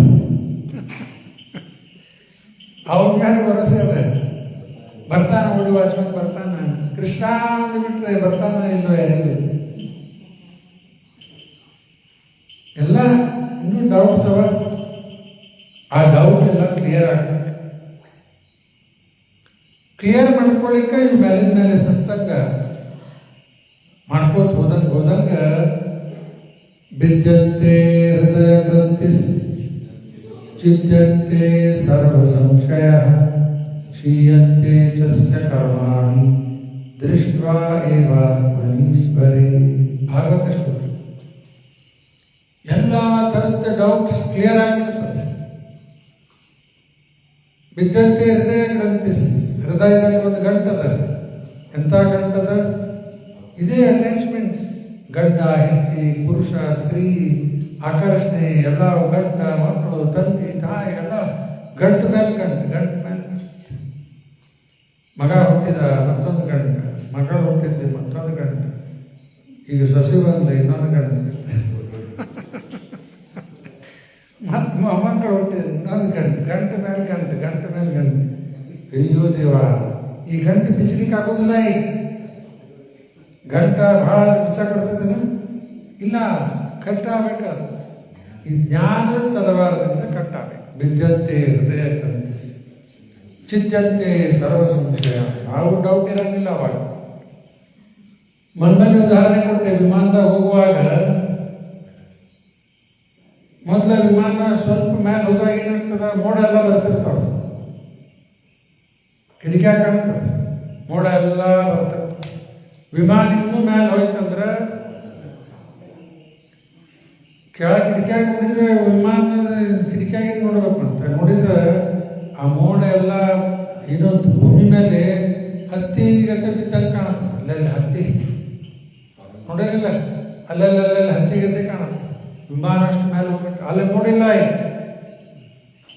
[SPEAKER 1] ಅವ್ರ ಮೇಲೆ ಭರವಸೆ ಅದ. ಬರ್ತಾನ, ಓಡಿ ವಾಚ್ಮನ್ ಬರ್ತಾನ. ಕೃಷ್ಣ ಅಂದ್ ಬಿಟ್ರೆ ಬರ್ತಾನ ಇಲ್ಲೋ ಯಾರಿಗೂ ಎಲ್ಲ ಇನ್ನೂ ಡೌಟ್ಸ್ ಅವ. ಆ ಡೌಟ್ ಎಲ್ಲ ಕ್ಲಿಯರ್ ಆಗ್ಬೇಕು. ಕ್ಲಿಯರ್ ಮಾಡ್ಕೊಳ್ಳಿಕ್ಕೆ ಇವು ಮೇಲಿನ ಮೇಲೆ ಸತ್ಸಂಗ ಮಾಡ್ಕೋತ ಹೋದಂಗ ಬಿದ್ದಂತೆ ಹೃದಯ ಗ್ರಂಥಿಸ್ ಚಿದ್ಯಂತೆ ಸರ್ವ ಸಂಶಯ ಕ್ಷೀಯಂತೆ ಚಸ್ಯ ಕರ್ಮಾಣಿ ದೃಷ್ಟ್ವಾ ಏವಾತ್ಮನೀಶ್ವರೇ. ಭಾಗವತ ಶ್ಲೋಕ. ಎಲ್ಲ ಥರದ ಡೌಟ್ಸ್ ಕ್ಲಿಯರ್ ಆಗಿರ್ತದೆ. ಬಿದ್ದಂತೆ ಹೃದಯ ಗ್ರಂಥಿಸ್. ಹೃದಯದಲ್ಲಿ ಒಂದು ಗಂಟದ. ಎಂಥ ಗಂಟದ? ಇದೇ ಅಟ್ಯಾಚ್ಮೆಂಟ್ಸ್. ಗಂಡ ಹೆಂಡತಿ, ಪುರುಷ ಸ್ತ್ರೀ, ಆಕರ್ಷಣೆ ಎಲ್ಲ, ಗಂಡ ಮಕ್ಕಳು, ತಂದೆ ತಾಯಿ ಎಲ್ಲ ಗಂಟು ಮೇಲೆ ಗಂಟು, ಗಂಟು ಮೇಲೆ ಗಂಟು. ಮಗ ಹುಟ್ಟಿದ ಮತ್ತೊಂದು ಗಂಟು, ಮಗಳು ಹುಟ್ಟಿದ್ವಿ ಮತ್ತೊಂದು ಗಂಟು, ಈಗ ಸೊಸೆ ಬಂದ ಇನ್ನೊಂದು ಗಂಟು, ಮತ್ತು ಮೊಮ್ಮಕ್ಕಳು ಹುಟ್ಟಿದ ಇನ್ನೊಂದು ಗಂಟು, ಗಂಟು ಮೇಲೆ ಗಂಟು, ಗಂಟು ಮೇಲೆ ಗಂಟು. ಅಯ್ಯೋ ದೇವ, ಈ ಗಂಟು ಬಿಚ್ಚಲಿಕ್ಕೆ ಆಗೋದಿಲ್ಲ. ಈಗ ಗಂಟ ಬಹಳ ಬಿಚ್ಚ ಕೊಡ್ತದೇನು? ಇಲ್ಲ, ಕಟ್ಟಾಗಬೇಕು. ಈ ಜ್ಞಾನದ ತಲವಾರದಿಂದ ಕಟ್ಟಾಗಬೇಕು. ಬಿದ್ದಂತೆ ಹೃದಯ ಗ್ರಂಥಿಸ್ ಚಿದ್ದಂತೆ ಸರ್ವ ಸಂಶಯ. ಯಾವ ಡೌಟ್ ಇರಂಗಿಲ್ಲ ಅವಾಗ. ಮೊನ್ನೆ ಉದಾಹರಣೆ ಕೊಟ್ಟೆ. ವಿಮಾನದಾಗ ಹೋಗುವಾಗ ಮೊದಲ ವಿಮಾನ ಸ್ವಲ್ಪ ಮೇಲೆ ಹೋದಾಗ ಏನಾಗ್ತದ, ಮೋಡ ಎಲ್ಲ ಬರ್ತಿರ್ತಾವ, ಕಿಡಿಕ್ಯಾಗ ಕಾಣ್ತದೆ, ಮೋಡ ಎಲ್ಲ ಬರ್ತಿರ್ತಾವ. ವಿಮಾನ ಇನ್ನೂ ಮೇಲೆ ಹೋಯ್ತಂದ್ರೆ ಕೆಳಗೆ ಕಿಡಿಕ್ಯಾಗ ನೋಡಿದ್ರೆ ವಿಮಾನದ ಕಿಡಿಕ್ಯಾಗಿ ನೋಡ್ಬೇಕಂತ ನೋಡಿದ್ರೆ ಆ ಮೋಡ ಎಲ್ಲ ಇನ್ನೊಂದು ಭೂಮಿ ಮೇಲೆ ಹತ್ತಿ ಗತೆ ಬಿದ್ದಂಗೆ ಕಾಣುತ್ತೆ. ಅಲ್ಲೆಲ್ಲ ಹತ್ತಿ ನೋಡಿರಲಿಲ್ಲ, ಅಲ್ಲೆಲ್ಲ ಹತ್ತಿ ಗತೆ ಕಾಣುತ್ತೆ. ವಿಮಾನ ಅಷ್ಟು ಮೇಲೆ ಹೋಗ್ಬೇಕು, ಅಲ್ಲಿ ನೋಡಿಲ್ಲ.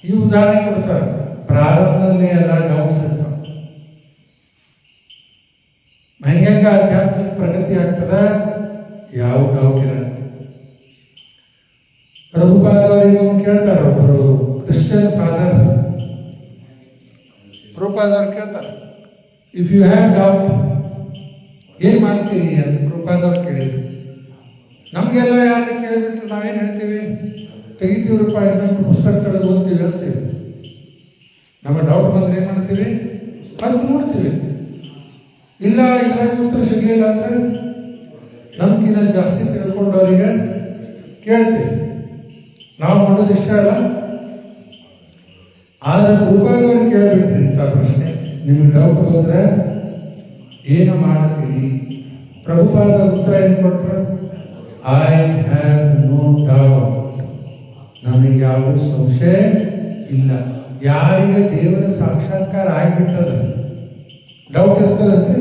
[SPEAKER 1] ಈ ಉದಾಹರಣೆ ಕೊಡ್ತಾರೆ. ಪ್ರಾರಂಭದಲ್ಲಿ ಎಲ್ಲ ಡೌಟ್ಸ್ ಇರ್ತಾವೆ. ಹೆಂಗ ಆಧ್ಯಾತ್ಮಿಕ ಪ್ರಗತಿ ಆಗ್ತದ, ಯಾವ ಡೌಟ್ ಇರಲ್ಲ. ಪ್ರಭುಪಾದವರಿಗೆ ಕೇಳ್ತಾರೆ, ಒಬ್ಬರು ಕ್ರಿಶ್ಚಿಯನ್ ಫಾದರ್ ಪ್ರಭುಪಾದವ್ರು ಕೇಳ್ತಾರೆ, ಇಫ್ ಯು ಹ್ಯಾವ್ ಡೌಟ್ ಏನ್ ಮಾಡ್ತೀರಿ ಅಂತ ಪ್ರಭುಪಾದವ್ರು ಕೇಳಿದ್ರು. ನಮಗೆಲ್ಲ ಯಾರು ಕೇಳಿಬಿಟ್ರೆ ನಾವೇನು ಹೇಳ್ತೀವಿ, ತೆಗಿತೀವಿ ರೂಪಾಯಿ ಇನ್ನೊಂದು ಪುಸ್ತಕ ತೆಗೆದು ಓದ್ತೀವಿ ಹೇಳ್ತೀವಿ. ನಮ್ಮ ಡೌಟ್ ಬಂದ್ರೆ ಏನು ಮಾಡ್ತೀವಿ, ಅದು ನೋಡ್ತೀವಿ. ಇಲ್ಲ ಇದ್ರಾಗ ಉತ್ತರ ಸಿಗಲಿಲ್ಲ ಅಂದ್ರೆ ನಮ್ಗಿನ್ನ ಜಾಸ್ತಿ ತಿಳ್ಕೊಂಡವರಿಗೆ ಕೇಳ್ತೀವಿ. ನಾವು ಮಾಡೋದು ಇಷ್ಟ ಅಲ್ಲ. ಆದ್ರೆ ಪ್ರಭುಪಾದವ್ರು ಕೇಳಬಿಟ್ರಿ ಇಂಥ ಪ್ರಶ್ನೆ, ನಿಮ್ಗೆ ಡೌಟ್ ಬಂದ್ರೆ ಏನು ಮಾಡ್ತೀರಿ? ಪ್ರಭುಪಾದ ಉತ್ತರ ಏನು ಕೊಟ್ರ? ಐ ಹ್ಯಾವ್ ನೋ ಡೌಟ್, ನನಗೆ ಯಾವ ಸಂಶಯ ಇಲ್ಲ. ಯಾರಿಗೆ ದೇವರ ಸಾಕ್ಷಾತ್ಕಾರ ಆಗಿಬಿಟ್ಟದ ಡೌಟ್ ಇರ್ತದಂದ್ರೆ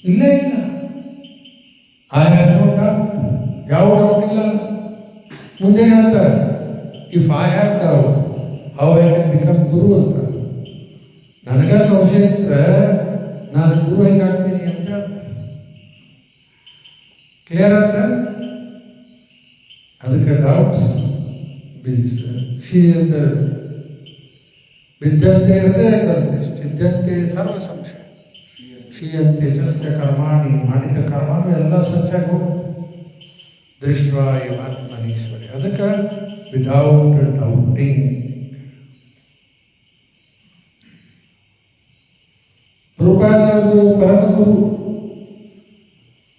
[SPEAKER 1] ಇಲ್ಲೇ ಇಲ್ಲ. ಐ ಹ್ಯಾವ್ ನೋ ಡೌಟ್, ಯಾವ ಡೌಟ್ ಇಲ್ಲ. ಮುಂದೆ ಹೇಳ್ತಾರೆ, if I have doubt how I can become guru ಅಂತ. ನನಗ ಸಂಶಯ ಇದ್ರೆ ನಾನು ಗುರು ಹೆಂಗಾಗ್ತೀನಿ ಅಂತ ಕ್ಲಿಯರ್ ಆತ. ಅದಕ್ಕೆ ಡೌಟ್ಸ್ ಬಿದ್ದಂತೆ ಹೃದಯದಂತೆ ಸ್ಥಿದ್ದಂತೆ ಸರ್ವ ಸಂಶಯ ಕ್ಷೀಯಂತೆ ಜಸ್ಯ ಕರ್ಮಾಣಿ, ಮಾಡಿದ ಕರ್ಮನೂ ಎಲ್ಲ ಸ್ವಚ್ಛಾಗಿ ಹೋಗುತ್ತೆ. ದೃಷ್ಟ ಆತ್ಮನೀಶ್ವರಿ. ಅದಕ್ಕೆ ವಿದೌಟ್ ಡೌಟಿಂಗ್. ಪ್ರಭುಪಾದವರು ಪರಮಗುರು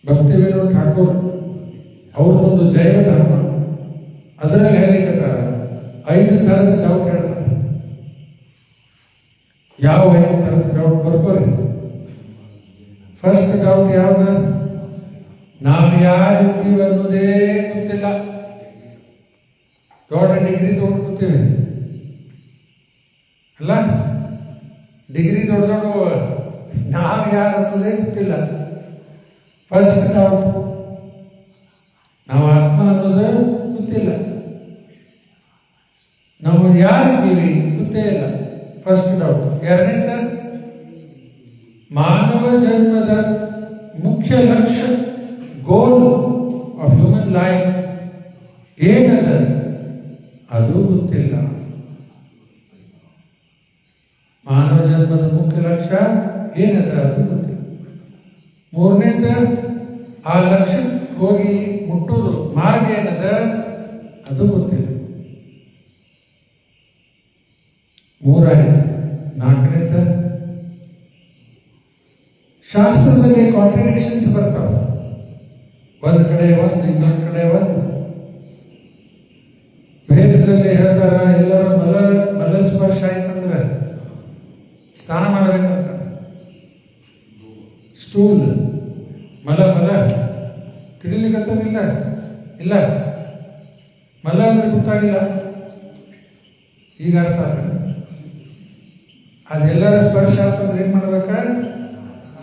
[SPEAKER 1] ಭಕ್ತಿವಿನೋದ್ ಠಾಕೂರ್ ಅವ್ರದ್ದೊಂದು ಜೈವ ಧರ್ಮ, ಅದರಲ್ಲಿ ಹೇಳಿಕತ್ತಾರ 5 ಥರದ ಡೌಟ್ ಹೇಳ್ತಾರೆ. ಯಾವ 5 ಥರದ ಡೌಟ್ ಬರ್ಕೋರಿ. ಫಸ್ಟ್ ಡೌಟ್ ಯಾವ್ದ? ನಾವು ಯಾರಿದ್ದೀವಿ ಅನ್ನೋದೇ ಗೊತ್ತಿಲ್ಲ. ದೊಡ್ಡ ಡಿಗ್ರಿ ತಗೊಂಡು ಕೂತೀವಿ ಅಲ್ಲ, ಡಿಗ್ರಿ ದೊಡ್ಡ ನಾವು ಯಾರು ಅನ್ನೋದೇ ಗೊತ್ತಿಲ್ಲ. First doubt. ನಾವು ಆತ್ಮ ಅನ್ನೋದೇ ಗೊತ್ತಿಲ್ಲ. ನಾವು ಯಾರಿದ್ದೀವಿ ಗೊತ್ತೇ ಇಲ್ಲ. First doubt. ಎರಡನೇದ, ಮಾನವ ಜನ್ಮದ ಮುಖ್ಯ ಲಕ್ಷ್ಯ, ಗೋಲ್ ಆಫ್ ಹ್ಯೂಮನ್ ಲೈಫ್ ಏನದ ಅದು ಗೊತ್ತಿಲ್ಲ. ಮಾನವ ಜನ್ಮದ ಮುಖ್ಯ ಲಕ್ಷ್ಯ ಏನದ ಅದು ಗೊತ್ತಿಲ್ಲ. ಮೂರನೇದ, ಆ ಲಕ್ಷ್ಯಕ್ಕೆ ಹೋಗಿ ಮುಟ್ಟೋದು ಮಾರ್ಗ ಏನದ ಅದು ಗೊತ್ತಿಲ್ಲ. ಮೂರಾಯ್ತು. ನಾಲ್ಕನೇದ, ಶಾಸ್ತ್ರದಲ್ಲಿ ಕಾಂಟ್ರಡಿಕ್ಷನ್ಸ್ ಬರ್ತಾವ. ಒಂದ್ ಕಡೆ ಒಂದು, ಇನ್ನೊಂದ್ ಕಡೆ ಒಂದು. ವೇದದಲ್ಲಿ ಹೇಳ್ತಾರ, ಎಲ್ಲರೂ ಮಲ ಸ್ಪರ್ಶ ಆಯ್ತಂದ್ರೆ ಸ್ನಾನ ಮಾಡಬೇಕಂತ. ಸ್ಟೂಲ್ ಮಲ ತಿಳಿಲಿಕ್ಕತ್ತದಿಲ್ಲ. ಇಲ್ಲ, ಮಲ ಅಂದ್ರೆ ಗೊತ್ತಾಗಿಲ್ಲ. ಈಗ ಅರ್ಥ ಆಗ. ಅದೆಲ್ಲರ ಸ್ಪರ್ಶ ಆಗ್ತಂದ್ರೆ ಏನ್ ಮಾಡ್ಬೇಕ?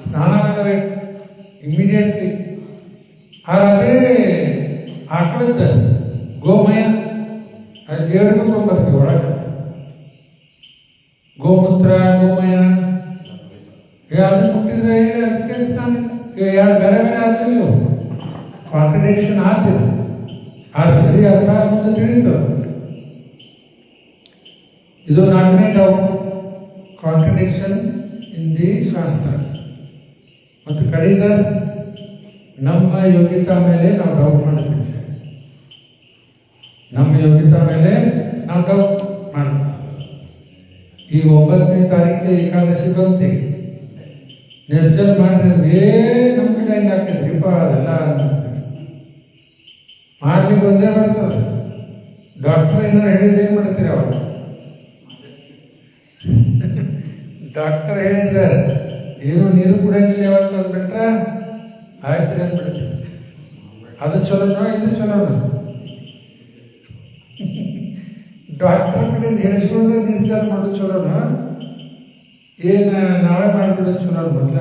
[SPEAKER 1] ಸ್ನಾನ ಮಾಡಬೇಕು ಇಮಿಡಿಯೇಟ್ಲಿ. ಅದೇ ಆಕಳದ ಗೋಮಯ ಅದು ದೇವರಿಗೂ ತೊಗೊಂಡ್ಬರ್ತೀವಿ ಒಳಗೆ. ಗೋಮೂತ್ರ, ಗೋಮಯ ಯಾವ್ದು ಮುಟ್ಟಿದ್ರೆ ಅದಕ್ಕೆ ಸ್ನಾನ. ಯಾರು ಬೇರೆ ಬೇರೆ ಆಗ್ತಿಲ್ಲ, ಕಾಂಟ್ರಡಿಕ್ಷನ್ ಆಗ್ತಿದೆ. ಆದ್ರೆ ಸರಿ ಅರ್ಥ ಮುಂದೆ ತಿಳಿತು. ಇದು 4ನೇ ಡೌಟ್, ಕಾಂಟ್ರಡಿಕ್ಷನ್ ಇನ್ ದಿ ಶಾಸ್ತ್ರ. ಮತ್ತು ಕಡಿದ ನಮ್ಮ ಯೋಗ್ಯತಾ ಮೇಲೆ ನಾವು ಡೌಟ್ ಮಾಡ್ತೀವಿ. ನಮ್ಮ ಯೋಗ್ಯತಾ ಮೇಲೆ ನಾವು ಡೌಟ್ ಮಾಡ್ತೀವಿ. ಈ 9ನೇ ತಾರೀಕು ಏಕಾದಶಿ ಬಂತಿ, ನಿರ್ಜಲ ಮಾಡಿದ್ರೆ ನಮ್ಮ ಕಡೆ ಹೆಂಗೆ ಆಗ್ತೈತ್ರಿಪ್ಪ ಅದೆಲ್ಲ ಮಾಡ್ಲಿಕ್ಕೆ ಒಂದೇ ಬರ್ತದೆ. ಡಾಕ್ಟರ್ ಏನಾರು ಹೇಳಿದ್ರೆ ಏನ್ ಮಾಡ್ತೀರಿ ಅವಾಗ? ಡಾಕ್ಟರ್ ಹೇಳಿದ್ರೆ ಏನು ನೀರು ಕುಡಿಯಂಗಿಲ್ಲ ಯಾವತ್ತು ಅಂದ್ಬಿಟ್ರೆ ಆಯ್ತು ಅಂದ್ಬಿಡ್ತೀವಿ. ಅದು ಚಲೋನೋ ಇದು ಚಲೋನೋ? ಡಾಕ್ಟರ್ ಕಡೆಯಿಂದ ಹೇಳಿಸ್ಕೊಂಡ್ರೆ ನಿರ್ಚಾರ ಮಾಡೋದು ಚಲೋನೋ ಏನ ನಾವೇ ಮಾಡ್ಬಿಡೋದು ಚಲೋ? ಮೊದಲ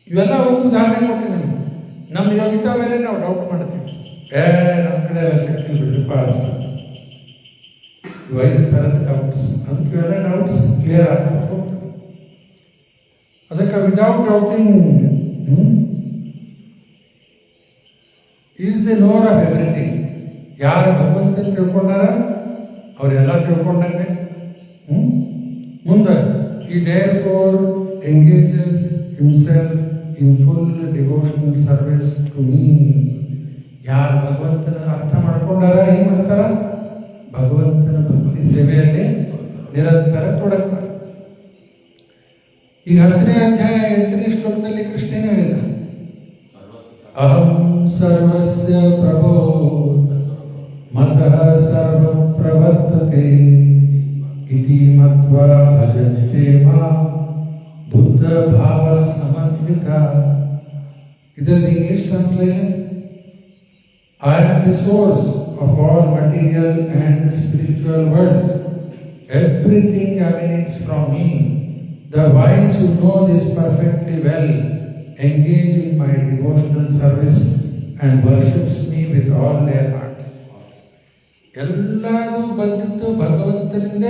[SPEAKER 1] ಇವೆಲ್ಲ ಒಂದು ಉದಾಹರಣೆ ಕೊಟ್ಟಿದ್ದೀನಿ. ನಮ್ಮ ಯೋಗ್ಯತಾ ಮೇಲೆ ನಾವು ಡೌಟ್ ಮಾಡ್ತೀವಿ. ನಮ್ಮ ಕಡೆ ಎಲ್ಲ ಶಕ್ತಿ ಬಿಡ್ರಿಪ್ಪ. ಇವು 5 ಥರದ ಡೌಟ್ಸ್. ಅದಕ್ಕೆ ಇವೆಲ್ಲ ಡೌಟ್ಸ್ ಕ್ಲಿಯರ್ ಆಗ್ತಾ ಹೋಗ್ತದೆ. ಅದಕ್ಕೆ ವಿದೌಟ್ ಡೌಟಿಂಗ್ ಈಸ್ ದಿ ನೋರ್ ಆಫ್ ಎವ್ರಿಥಿಂಗ್. ಯಾರು ಭಗವಂತನ ತಿಳ್ಕೊಂಡಾರ ಅವರೆಲ್ಲ ತಿಳ್ಕೊಂಡಂಗೆ. ಮುಂದೆ ಈ therefore engages himself in full devotional service to me. ಯಾರು ಭಗವಂತನ ಅರ್ಥ ಮಾಡ್ಕೊಂಡಾರ ಏನ್ ಮಾಡ್ತಾರ? ಭಗವಂತನ ಭಕ್ತಿ ಸೇವೆಯಲ್ಲಿ ನಿರಂತರ ತೊಡಗ್ತಾರೆ. ಈಗ 10ನೇ ಅಧ್ಯಾಯ 8ನೇ ಶ್ಲೋಕದಲ್ಲಿ ಕೃಷ್ಣ ಹೇಳಿದ, ಅಹಂ ಸರ್ವಸ್ಯ ಪ್ರಭೋ ಮತಃ ಸರ್ವಂ ಪ್ರವರ್ತತೆ ಇತಿ ಮತ್ವಾ ಭಜಂತೆ ಮಾಂ ಬುದ್ಧ ಭಾವ ಸಮನ್ವಿತ. ಇದರಲ್ಲಿ English translation, I am the source of all material and spiritual worlds. Everything emanates from me. The wise who know this perfectly well engage in my devotional service and worships me with all their hearts. ಎಲ್ಲರೂ ಬಂದಿದ್ದು ಭಗವಂತನಿಂದ.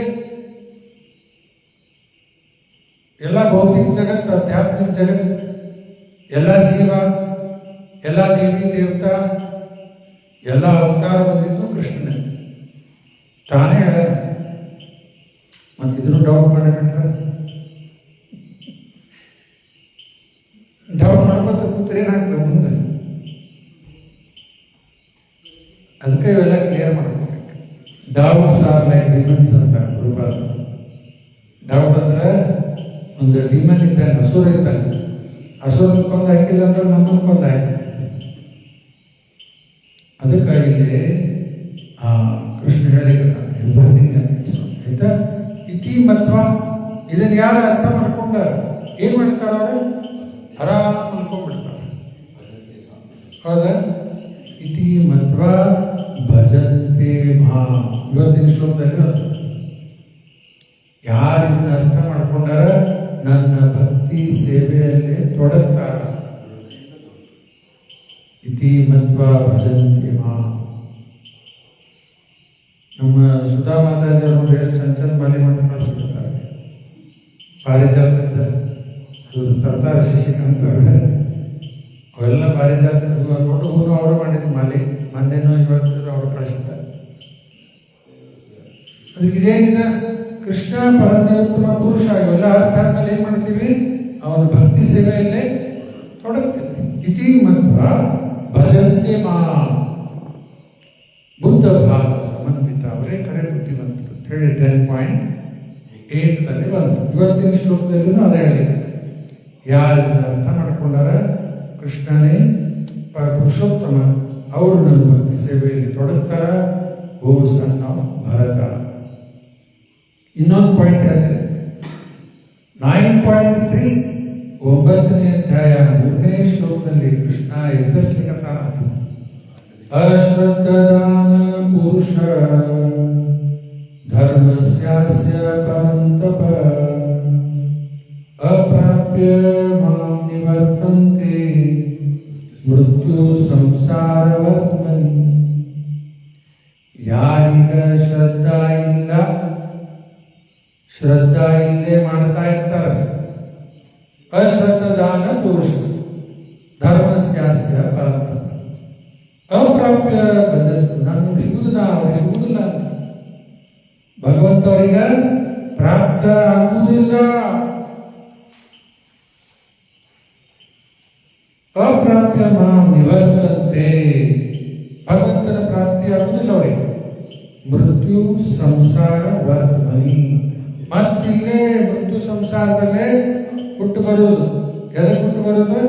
[SPEAKER 1] ಎಲ್ಲ ಭೌತಿಕ ಜಗತ್ತು, ಆಧ್ಯಾತ್ಮಿಕ ಜಗತ್ತು, ಎಲ್ಲ ಜೀವ, ಎಲ್ಲ ದೇವಿ ದೇವತಾ, ಎಲ್ಲ ಅವತಾರ ಬಂದಿದ್ದು ಕೃಷ್ಣನ. ತಾನೇ ಹೇಳ. ಮತ್ತೆ ಇದನ್ನು ಡೌಟ್ ಮಾಡಿಬಿಟ್ರೆ ಡೌಟ್ ಮಾಡ್ಕೊತ ಕೂತ್ರೆ ಏನಾಗ್ತದೆ ಮುಂದೆ? ಅದಕ್ಕೆ ಇವೆಲ್ಲ ಕ್ಲಿಯರ್ ಮಾಡ್ಬೇಕು. ಡೌಟ್ಸ್ ಆರ್ ಲೈಕ್ ಡಿಮನ್ಸ್ ಅಂತ ಗುರುಪಾದ. ಡೌಟ್ ಅಂದ್ರೆ ಒಂದು ಡಿಮನ್ ಇದ್ದಾನೆ, ಹಸುರ ಇದ್ದಾನೆ. ಹಸುರ ಕೊಂದು ಹಾಕಿಲ್ಲ ಅಂದ್ರೆ ನಮ್ಮನ್ನು ಕೊಂದು ಹಾಕಿ. ಅದಕ್ಕಾಗಿ ಕೃಷ್ಣ ಹೇಳಿದ ಆಯ್ತಾ, ಇತಿ ಮತ್ವ. ಇದನ್ನು ಯಾರು ಅರ್ಥ ಮಾಡ್ಕೊಂಡಾರ ಏನ್ ಮಾಡ್ತಾರ? ಅವರು ಆರಾಮ್ ಅನ್ಕೊಂಡ್ಬಿಡ್ತಾರೆ. ಹೌದಾ? ಇತಿ ಮತ್ವ ಭಜಂತೆ ಮಾ. ಇವತ್ತಿನ ಶ್ಲೋಕದಲ್ಲಿ ಯಾರು ಇದನ್ನ ಅರ್ಥ ಮಾಡ್ಕೊಂಡಾರ ನನ್ನ ಭಕ್ತಿ ಸೇವೆಯಲ್ಲಿ ತೊಡಗ್ತಾರ. ಇತಿ ಮತ್ವ ಭಜಂತೆ ಮಾ. ನಮ್ಮ ಸುಧಾ ಮಾತಾಜಿ ಅವರು ಎಷ್ಟು ಚಂಚಲ್ ಮಾಲಿ ಮಾಡಿ ಕಳಿಸ್ಬಿಡ್ತಾರೆ. ಪಾರಿಜಾತದ ತರ್ತಾರ ಶಶಿಕಾಂತ್ ಅವರೇ, ಅವೆಲ್ಲ ಪಾರಿಜಾತ ಕೊಟ್ಟು ಹೂನು ಅವರು ಮಾಡಿದ ಮಾಲಿ. ಮೊನ್ನೆನೂ ಇವತ್ತು ಅವರು ಕಳಿಸಿದ್ದಾರೆ. ಅದಕ್ಕೆ ಇದೇನಿದೆ? ಕೃಷ್ಣ ಪರಮೋತ್ತಮ ಪುರುಷ. ಇವೆಲ್ಲ ಅರ್ಥ ಆದ್ಮೇಲೆ ಏನ್ ಮಾಡ್ತೀವಿ? ಅವನ ಭಕ್ತಿ ಸೇವೆಯಲ್ಲೇ ತೊಡಗ್ತೀವಿ. ಇತಿ ಮತ್ವ ಭಜಂತೆ ಮಾ ಬುದ್ಧ ಭಾವ ಸಮನ್ವಿತ. ಅವರೇ ಕರೆ ಬುದ್ಧಿವಂತರು ಅಂತ ಹೇಳಿ 10.8 ಬಂತು. ಇವತ್ತಿನ ಶ್ಲೋಕದಲ್ಲೂ ಅದೇ ಹೇಳಿದೆ. ಯಾರು ಅರ್ಥ ಮಾಡ್ಕೊಂಡಾರ ಕೃಷ್ಣನೇ ಪುರುಷೋತ್ತಮ, ಅವರು ನನ್ನ ಭಕ್ತಿ ಸೇವೆಯಲ್ಲಿ ತೊಡಗ್ತಾರ. ಓ ಸನ್ ಆಫ್ ಭಾರತ. ಇನ್ನೊಂದು ಪಾಯಿಂಟ್ ಹೇಳಿದೆ. 9.3 9ನೇ ಅಧ್ಯಾಯ 3ನೇ ಶ್ಲೋಕದಲ್ಲಿ ಕೃಷ್ಣ ಎಚ್ಚರಿಸ್ಲಿಕ್ಕತ್ತಾನ. ಅಶ್ರದ್ಧಾನ ಪುರುಷ ಧರ್ಮಸ್ಯಾಸ್ಯ ಪರಂತಪ ಅಪ್ರಾಪ್ಯ ಮಾಂ ನಿವರ್ತಂತೆ ಮೃತ್ಯು ಸಂಸಾರವರ್ಮನಿ. ಯಾರಿಗ ಶ್ರದ್ಧಾ ಇಲ್ಲ, ಶ್ರದ್ಧಾ ಇಲ್ಲೇ ಮಾಡ್ತಾ ಇರ್ತಾರೆ. ಅಶ್ರದ್ಧಾನ ಪುರುಷ ಧರ್ಮಸ್ಯಾಸ್ಯ ಪರಂತಪ ಅಪ್ರಾಪ್ಯ ಭಜಸ್ತು. ನಮ್ಗೆ ಸಿಗುದಿಲ್ಲ, ಅವ್ರಿಗೆ ಸಿಗುದಿಲ್ಲ. ಭಗವಂತ ಅವರಿಗೆ ಪ್ರಾಪ್ತ ಆಗುವುದಿಲ್ಲ. ಅಪ್ರಾಪ್ಯ ಮಾಂ ನಿವರ್ತಂತೆ. ಭಗವಂತನ ಪ್ರಾಪ್ತಿ ಆಗುವುದಿಲ್ಲ ಅವರಿಗೆ. ಮೃತ್ಯು ಸಂಸಾರ ವರ್ತ್ಮನಿ. ಮತ್ತಿಲ್ಲೇ ಮೃತ್ಯು ಸಂಸಾರದಲ್ಲೇ ಹುಟ್ಟು ಬರುವುದು. ಎದಕ್ಕೆ ಹುಟ್ಟು ಬರುವುದು?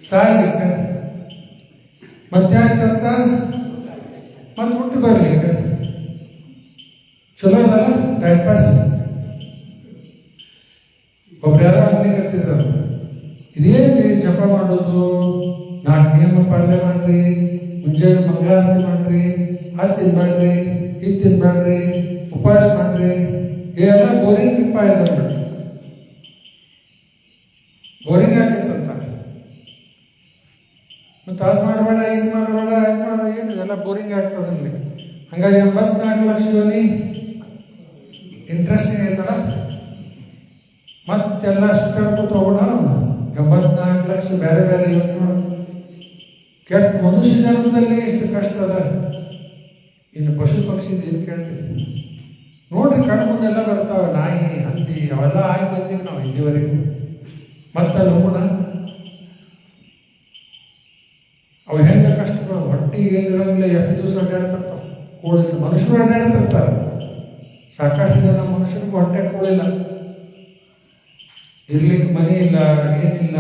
[SPEAKER 1] ಸಾಯಲಿಕ್ಕೆ. ಮತ್ತೆ ಯಾಕೆ ಸತ್ತ ಮತ್ತೆ ಹುಟ್ಟು ಬರಲಿ ಚಲೋ ಅದಲ್ಲ ಟೈಮ್ ಪಾಸ್. ಒಬ್ರು ಯಾರೋ ಆಗ್ಲಿಕ್ಕತ್ತಿದ್ರು, ಇದೇನ್ರಿ ಜಪ ಮಾಡೋದು, 4 ನಿಯಮ ಪಾಲನೆ ಮಾಡ್ರಿ, ಮುಂಜಾನೆ ಮಂಗಳಾರತಿ ಮಾಡ್ರಿ, ಅದು ತಿನ್ಬೇಡ್ರಿ, ಇದು ತಿನ್ಬೇಡ್ರಿ, ಉಪವಾಸ ಮಾಡ್ರಿ, ಇವೆಲ್ಲ ಬೋರಿಂಗ್ ಉಪಾಯ ಇದ್ರಿ. ಬೋರಿಂಗ್ ಆಗ್ತೈತಂತ. ಮತ್ತು ಅದು ಮಾಡಬೇಡ, ಇದು ಮಾಡಬೇಡ, ಇದು ಮಾಡಬೇಡ, ಏನು ಇದೆಲ್ಲ ಬೋರಿಂಗ್ ಆಗ್ತದಲ್ಲಿ. ಹಂಗಾಗಿ 84 ಲಕ್ಷ ಯೋನಿ ಇಂಟ್ರೆಸ್ಟಿಂಗ್ ಐತಲ್ಲ. ಮತ್ತೆಲ್ಲ ಸುತ್ತಾಡ್ಕೊತ ಹೋಗೋಣ. 84 ಲಕ್ಷ ಬೇರೆ ಬೇರೆ ಯೋನಿಗಳು. ಕೆಟ್ಟ ಮನುಷ್ಯ ಜನ್ಮದಲ್ಲಿ ಎಷ್ಟು ಕಷ್ಟ ಅದ, ಇನ್ನು ಪಶು ಪಕ್ಷಿ ಏನು ಕೇಳ್ತೀವಿ ನೋಡ್ರಿ, ಕಣ್ಣು ಮುಂದೆಲ್ಲ ಬರ್ತಾವೆ. ನಾಯಿ, ಹಂದಿ ಅವೆಲ್ಲ ಆಗಿ ಬಂದೀವಿ ನಾವು ಇಲ್ಲಿವರೆಗೂ. ಮತ್ತಲ್ಲಿ ಹೋಗೋಣ. ಅವು ಹೆಂಗೆ ಕಷ್ಟಗಳು, ಹೊಟ್ಟಿಗೆ ಏನಿರಂಗಿಲ್ಲ, ಎಷ್ಟು ದಿವಸ ಅಡ್ಡಾಡ್ತಿರ್ತಾವೆ. ಕೂಡಿಲ್ಲ, ಮನುಷ್ಯರು ಅಡ್ಡಾಡ್ತಿರ್ತಾರೆ. ಸಾಕಷ್ಟು ಜನ ಮನುಷ್ಯರಿಗೂ ಹೊಟ್ಟೆ ಕೂಡಿಲ್ಲ, ಇರ್ಲಿಕ್ಕೆ ಮನೆ ಇಲ್ಲ, ಏನಿಲ್ಲ,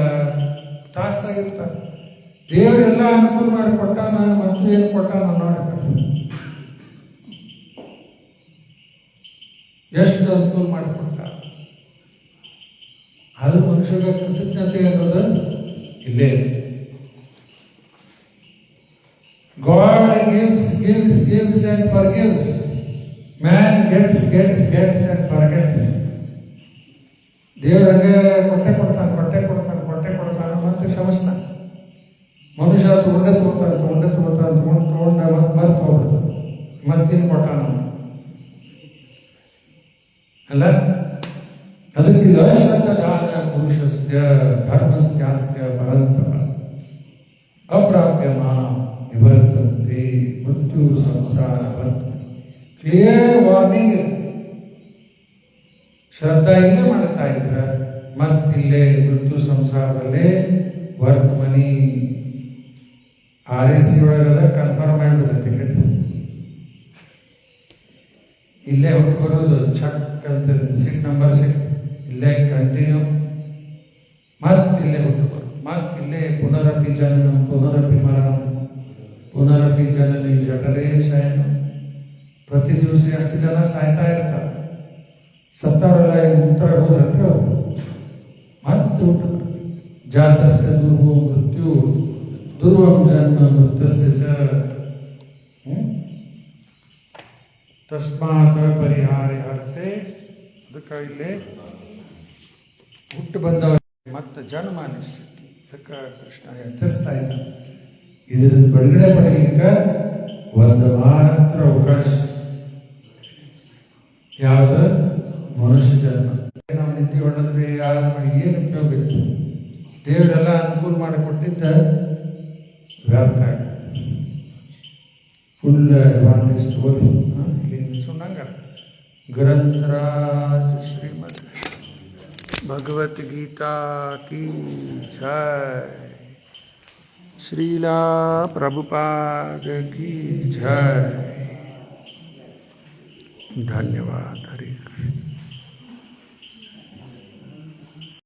[SPEAKER 1] ತಾಸಾಗಿರ್ತಾರೆ. ದೇವರೆಲ್ಲ ಅನುಕೂಲ ಮಾಡಿ ಕೊಟ್ಟಾನ, ಮತ್ತು ಏನು ಕೊಟ್ಟಾನ ನೋಡ್ತಾರೆ. ಎಷ್ಟು ಅನುಕೂಲ ಮಾಡಿಕೊಟ್ಟ. ಅದು ಮನುಷ್ಯರ ಕೃತಜ್ಞತೆ ಅನ್ನೋದು ಇಲ್ಲೇ. God gives and forgives. Man gets and forgets. ದೇವರಂಗೆ ಕೊಟ್ಟೆ ಕೊಡ್ತಾನೆ ಮತ್ತೆ ಕ್ಷಮಿಸ್ತಾನೆ. ಮನುಷ್ಯ ತಗೊಂಡೇ ತಗೊಂಡು ಮರ್ತು ಹೋಗ್ಬಿಡ್ತಾನೆ. ಮತ್ತೇನು ಕೊಟ್ಟಾನ ಅಲ್ಲ. ಅದಕ್ಕೆ ಅಶ್ವತ್ಥದಾನ ಪುರುಷಸ್ಯ ಧರ್ಮಸ್ಯಾಸ್ಯ ಪರಂತಪ ಅಪ್ರಾಪ್ಯ ಮಾಂ ನಿವರ್ತಂತೆ ಮೃತ್ಯು ಸಂಸಾರ. Clear warning. ಶ್ರದ್ಧಾ ಇಲ್ಲೇ ಮಾಡ್ತಾ ಇದ್ರ ಮತ್ತಿಲ್ಲೇ ಮೃತ್ಯು ಸಂಸಾರದಲ್ಲೇ ವರ್ತಮನಿ. RAC ಒಳಗೆಲ್ಲ ಕನ್ಫರ್ಮ್ ಆಗಿಬಿಡುತ್ತೆ ಟಿಕೆಟ್. ಇಲ್ಲೇ ಹೊಟ್ಟು ಬರೋದು ಚಕ್ ಅಂತ ಸೀಟ್ ನಂಬರ್ ಇಲ್ಲೇ ಕಂಟಿನ್ಯೂ. ಮತ್ತಿಲ್ಲೇ ಹುಟ್ಟು ಬರೋದು, ಮತ್ತಿಲ್ಲೇ ಪುನರಪಿ ಜನನ ಪುನರಪಿ ಮರಣ ಪುನರಪಿ ಜನನಿ ಜಠರೇ ಶಯನ. ಪ್ರತಿ ದಿವಸ ಎಷ್ಟು ಜನ ಸಾಯ್ತಾ ಇರ್ತಾರೆ. ಸತ್ತವರೆಲ್ಲ ಮುಕ್ತಾರ ಹೋದ್ರಂದ್ರೆ ಅವರು ಮತ್ತೆ ಹುಟ್ಟು. ಜಾತಸ್ಯ ದುರ್ಗೋ ಮೃತ್ಯು ದುರ್ವಂ ಜನ್ಮ ಮೃತ್ಯಸ್ಯ ಚ ತಸ್ಮಾತ್ ಪರಿಹಾರ್ಯರ್ಥೆ. ಅದಕ್ಕೆ ಇಲ್ಲಿ ಹುಟ್ಟು ಬಂದವ ಮತ್ತೆ ಜನ್ಮ ನಿಶ್ಚಿತ. ಅದಕ್ಕೆ ಕೃಷ್ಣ ಎಚ್ಚರಿಸ್ತಾ ಇದ್ದ, ಇದರ ಬಿಡುಗಡೆ ಪಡೆಯಲಿಕ್ಕೆ ಒಂದು ಮಾತ್ರ ಅವಕಾಶ, ಯಾವುದು? ಮನುಷ್ಯ ಜನ್ಮ. ನಾವು ನಿತ್ಯ ಹೊಡೆದ್ರೆ ಏನು ಉಪಯೋಗ ಇತ್ತು? ದೇವರೆಲ್ಲ ಅನುಕೂಲ ಮಾಡಿಕೊಟ್ಟಿದ್ದ ವ್ಯರ್ಥ ಆಗುತ್ತೆ. ಫುಲ್ ಅಡ್ವಾಂಟೇಜ್ ತಗೋರಿ. ಇಲ್ಲಿ ಸುಣ್ಣಂಗ ಗ್ರಂಥರಾಜ ಶ್ರೀಮದ್ ಭಗವದ್ಗೀತಾ ಕೀ ಜಯ. ಶ್ರೀಲಾ ಪ್ರಭುಪಾದ ಕೀ ಜಯ. ಧನ್ಯವಾದ. ಹರಿ ಕೃಷ್ಣ.